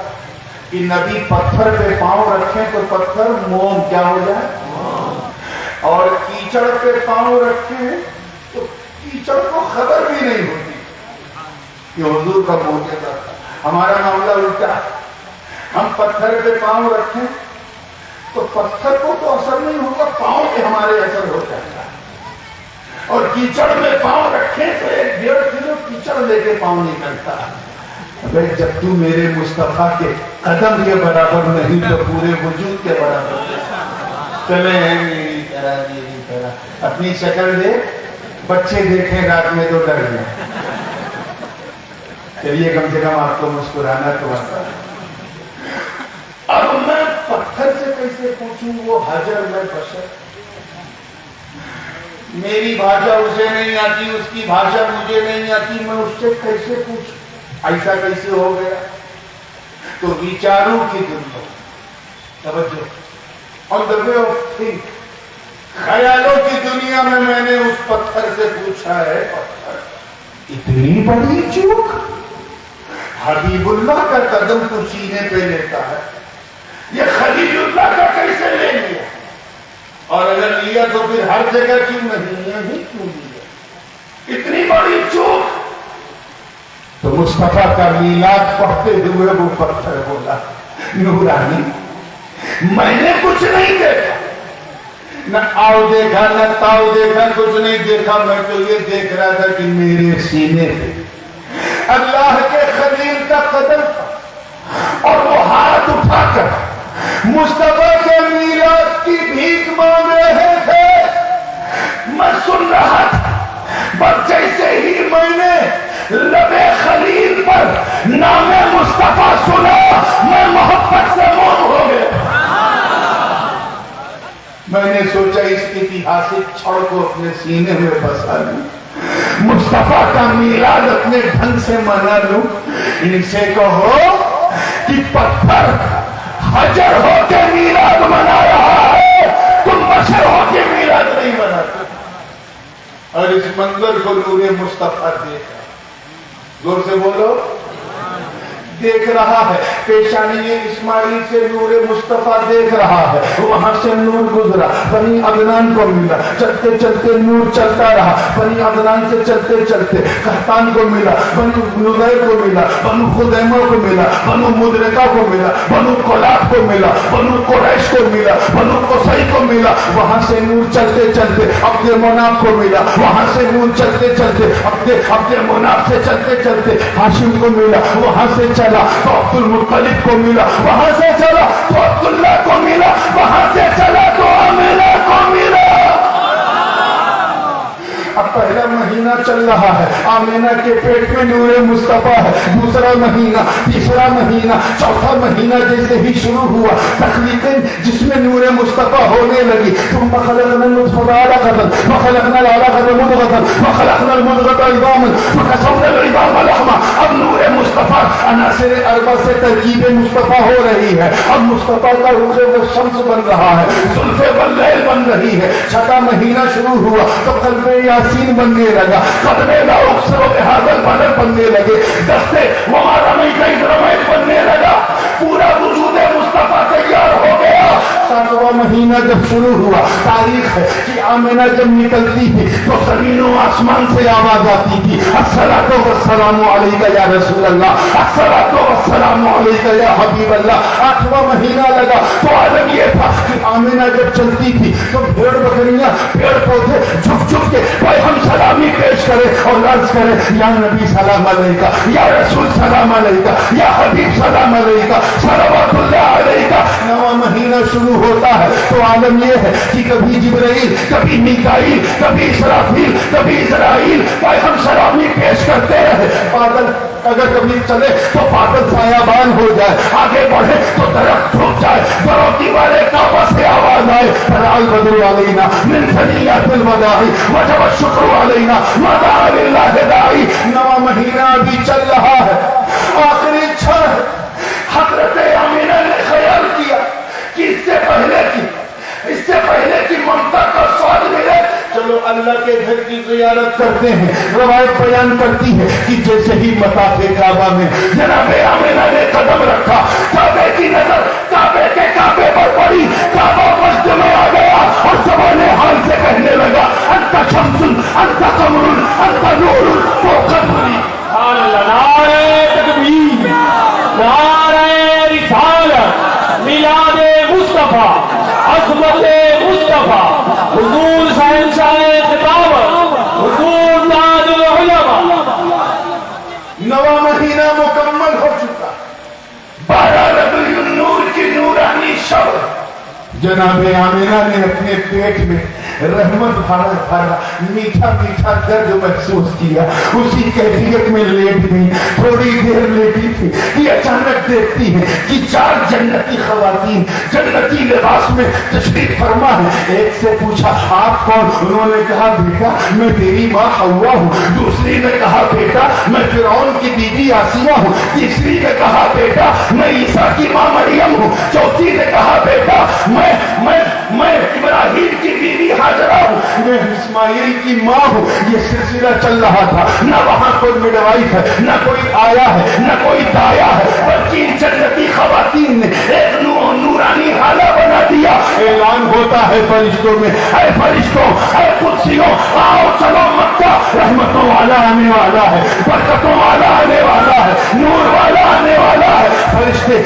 کہ نبی پتھر پہ پاؤں رکھیں تو پتھر موم کیا ہو جائے، اور کیچڑ پہ پاؤں رکھیں تو کیچڑ کو خبر بھی نہیں ہوتی. کہ حضور کا معجزہ تھا. ہمارا معاملہ الٹا، ہم پتھر پہ پاؤں رکھیں تو پتھر کو تو اثر نہیں ہوگا، پاؤں پہ ہمارے اثر ہو جاتا ہے. اور کیچڑ میں پاؤں رکھیں تو 1.5 کلو کیچڑ لے کے پاؤں نکلتا ہے. اگر جب تو میرے مصطفیٰ کے قدم کے برابر نہیں تو پورے وجود کے برابر. چلے ہیں میری طرح اپنی شکل دے، بچے دیکھیں رات میں تو ڈر گئے. چلیے کم سے کم آپ کو مسکرانا تو آتا ہے. اب میں پتھر سے کیسے پوچھوں؟ وہ حجر میں بشر، میری بھاشا اسے نہیں آتی، اس کی بھاشا مجھے نہیں آتی. میں اس سے کیسے پوچھوں؟ ایسا کیسے ہو گیا؟ تو وچاروں کی دنیا، توجہ، آن دا وے آف تھنک، خیالوں کی دنیا میں میں نے اس پتھر سے پوچھا ہے. پتھر اتنی بڑی چوک، حبیب اللہ کا قدم تو سینے پہ لیتا ہے، یہ خلیل اللہ کا کیسے لے لیا؟ اور اگر لیا تو پھر ہر جگہ کیوں نہیں، یہی کیوں لیا؟ اتنی بڑی چوک. تو مصطفیٰ کا میلاد پڑھتے ہوئے وہ پتھر بولا، نورانی میں نے کچھ نہیں دیکھا، نہ آؤ دیکھا نہ تاؤ دیکھا، کچھ نہیں دیکھا. میں تو یہ دیکھ رہا تھا کہ میرے سینے پہ اللہ کے خلیل کا قدم تھا اور وہ ہاتھ اٹھا کر مصطفیٰ کے میلاد کی بھیک مانگ رہے تھے. میں سن رہا تھا، بس جیسے ہی میں نے لب خلیل پر نام مصطفیٰ سنا، میں محبت سے موم ہو گیا. میں نے سوچا اس ایتہاسک چھڑ کو اپنے سینے میں بسا لوں، مصطفیٰ کا میلاد اپنے ڈھنگ سے منا لوں. ان سے کہو کہ پتھر حجر ہو کے میلاد منا رہا ہے، تم بشر ہو کے میلاد نہیں مناتے. اور اس منظر کو نور مصطفیٰ دیکھا، زور سے بولو، دیکھ رہا ہے. پیشانی اسماعیل سے نور مصطفیٰ دیکھ رہا ہے، وہاں سے نور گزرا، بنی عدنان کو ملا، چلتے چلتے نور چلتا رہا، بنی عدنان سے چلتے چلتے قحطان کو ملا، بنو نذیر کو ملا، بنو خزیمہ کو ملا، بنو مدرکہ کو ملا، بنو کلاب کو ملا، بنو قریش کو ملا، بنو قصی کو ملا، وہاں سے نور چلتے چلتے عبد مناف کو ملا، وہاں سے نور چلتے چلتے عبد مناف سے چلتے چلتے ہاشم کو ملا، وہاں سے چلا تو عبد المطلب کو ملا، وہاں سے چلا تو عبداللہ کو ملا، وہاں سے چلا تو آمینہ کو ملا۔ اب پہلا مہینہ چل رہا ہے، آمینہ کے پیٹ میں نور مصطفیٰ ہے، دوسرا مہینہ، تیسرا مہینہ، چوتھا مہینہ جیسے ہی شروع ہوا تخلیقیں جس میں نور مصطفیٰ ہونے لگی، ثم خلقنا النطفة علقة وخلقنا العلقة مضغة وخلقنا المضغة عظاما فكسونا العظام لحما۔ اب نور مصطفیٰ عناصر اربع سے ترکیب مصطفیٰ ہو رہی ہے، اب مصطفیٰ کا روح الشمس بن رہا ہے، زلف واللیل بن رہی ہے، چھٹا مہینہ شروع ہوا تو قلب یاسین بننے لگا، قدم لا اقسم بہذا البلد بننے لگے، دستے وما رمیت اذ رمیت بننے لگا، پورا وجود مصطفیٰ تیار ہو گیا۔ ساتواں مہینہ جب شروع ہوا، تاریخ ہے کہ آمینہ جب نکلتی تھی تو زمین و آسمان سے آواز آتی تھی، الصلاۃ والسلام علیک یا رسول اللہ، الصلاۃ والسلام علیک یا حبیب اللہ۔ آٹھواں مہینہ لگا تو عالم یہ تھا کہ آمینہ جب چلتی تھی تو بھیڑ بکریاں پیڑ پودے جھک جھک کے بھائی ہم سلامی پیش کرے اور عرض کرے یا نبی سلام علیکہ، یا رسول سلام علیکہ، یا حبیب سلام علیکہ، صلوات اللہ علیکہ۔ نواں مہینہ شروع ہوتا ہے تو عالم یہ ہے کہ کبھی جبرائیل، کبھی میکائیل، کبھی اسرافیل، کبھی اسرائیل بھائی ہم سلامی پیش کرتے رہے۔ بادل اگر کبھی چلے تو بادل سایابان ہو جائے، آگے بڑھے تو درخت جھک جائے، بروتی والے کعبہ سے آواز آئے طلع البدر علینا من ثنیات الوداع وجب الشکر علینا ما دعا للہ داعی۔ نواں مہینہ ابھی چل رہا ہے، آخری چھڑ حضرت آمینہ نے خیال کیا کہ اس سے پہلے کی ممتا کا سواد ملے، چلو اللہ کے گھر کی زیارت کرتے ہیں۔ روایت بیان کرتی ہے کہ جیسے ہی مطاف کعبہ میں جناب آمینہ نے قدم رکھا، کعبے کی نظر کعبے کے کعبے پر پڑی، کعبہ مسجد میں آ گیا اور زبان حال سے کہنے لگا انت شمس انت قمر انت نور فوق الدنیا۔ نعرہ تکبیر، نعرہ رسالت، میلاد مصطفیٰ، عظمت مصطفیٰ، حضور شہنشاہ خطابت، حضور تاج العلماء۔ نواں مہینہ مکمل ہو چکا، 12 ربیع النور کی نورانی شب جناب آمینہ نے اپنے پیٹ میں رحمت بھرا میٹھا میٹھا درد محسوس کیا، اسی کیفیت میں لیٹ گئی، تھوڑی دیر لیٹی تھی کہ اچانک دیکھتی ہے کہ 4 جنتی خواتین جنتی لباس میں تشریف فرما ہے۔ ایک سے پوچھا آپ کون؟ انہوں نے کہا بیٹا میں تیری ماں حوا ہوں۔ دوسری نے کہا بیٹا میں فرعون کی بیوی آسیہ ہوں۔ تیسری نے کہا بیٹا میں عیسیٰ کی ماں مریم ہوں۔ چوتھی نے کہا بیٹا میں ابراہیم کی بیوی ہاجرہ ہوں، میں اسماعیل کی ماں ہوں۔ یہ سلسلہ چل رہا تھا، نہ وہاں کوئی مڈوائف ہے، نہ کوئی آیا ہے، نہ کوئی دایا ہے، بلکہ جنتی خواتین نے ایک نورانی حالہ بنا دیا۔ اعلان ہوتا ہے فرشتوں میں، اے فرشتوں، اے قدسیوں، آؤ چلو مکہ، رحمتوں والا آنے والا ہے، برکتوں والا آنے والا ہے، نور والا آنے والا ہے۔ فرشتے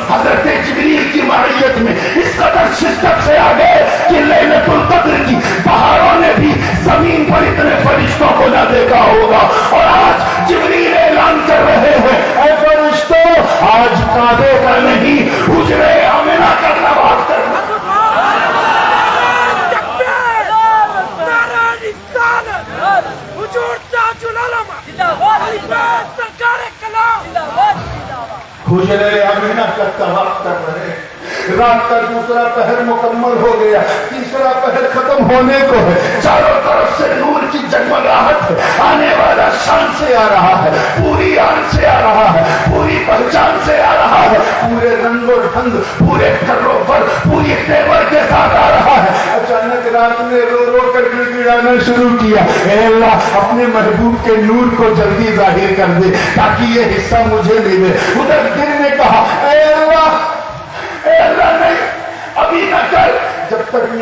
حضرت جبریل کی معیت میں اس قدر شدت سے آ گئے کہ لیلۃ القدر کی بہاروں نے بھی زمین پر اتنے فرشتوں کو نہ دیکھا ہوگا۔ اور آج جبریل اعلان کر رہے ہیں اے فرشتوں، آج کعبے کا نہیں حجرے آمنہ کا طواف کرنا۔ حضور تاج العلماء، سرکار کلام، حجرے آمنہ کا طواف کر رہے ہیں۔ رات کا دوسرا پہر مکمل ہو گیا، تیسرا پہر ختم ہونے کو ہے۔ چاروں طرف سے نور کی جگمگاہٹ ہے، آنے والا شان سے آ رہا ہے، پوری آن سے آ رہا ہے، پوری پہچان سے آ رہا ہے، پورے رنگ و ڈھنگ، پورے کرو پر، پوری تیور کے ساتھ آ رہا ہے۔ اچانک رات نے رو رو کر گڑگڑانا شروع کیا، اے اللہ اپنے محبوب کے نور کو جلدی ظاہر کر دے تاکہ یہ حصہ مجھے ملے۔ ادھر دل نے کہا اے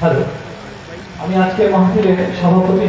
হ্যালো, আমি আজকের মাহফিলে সভাপতি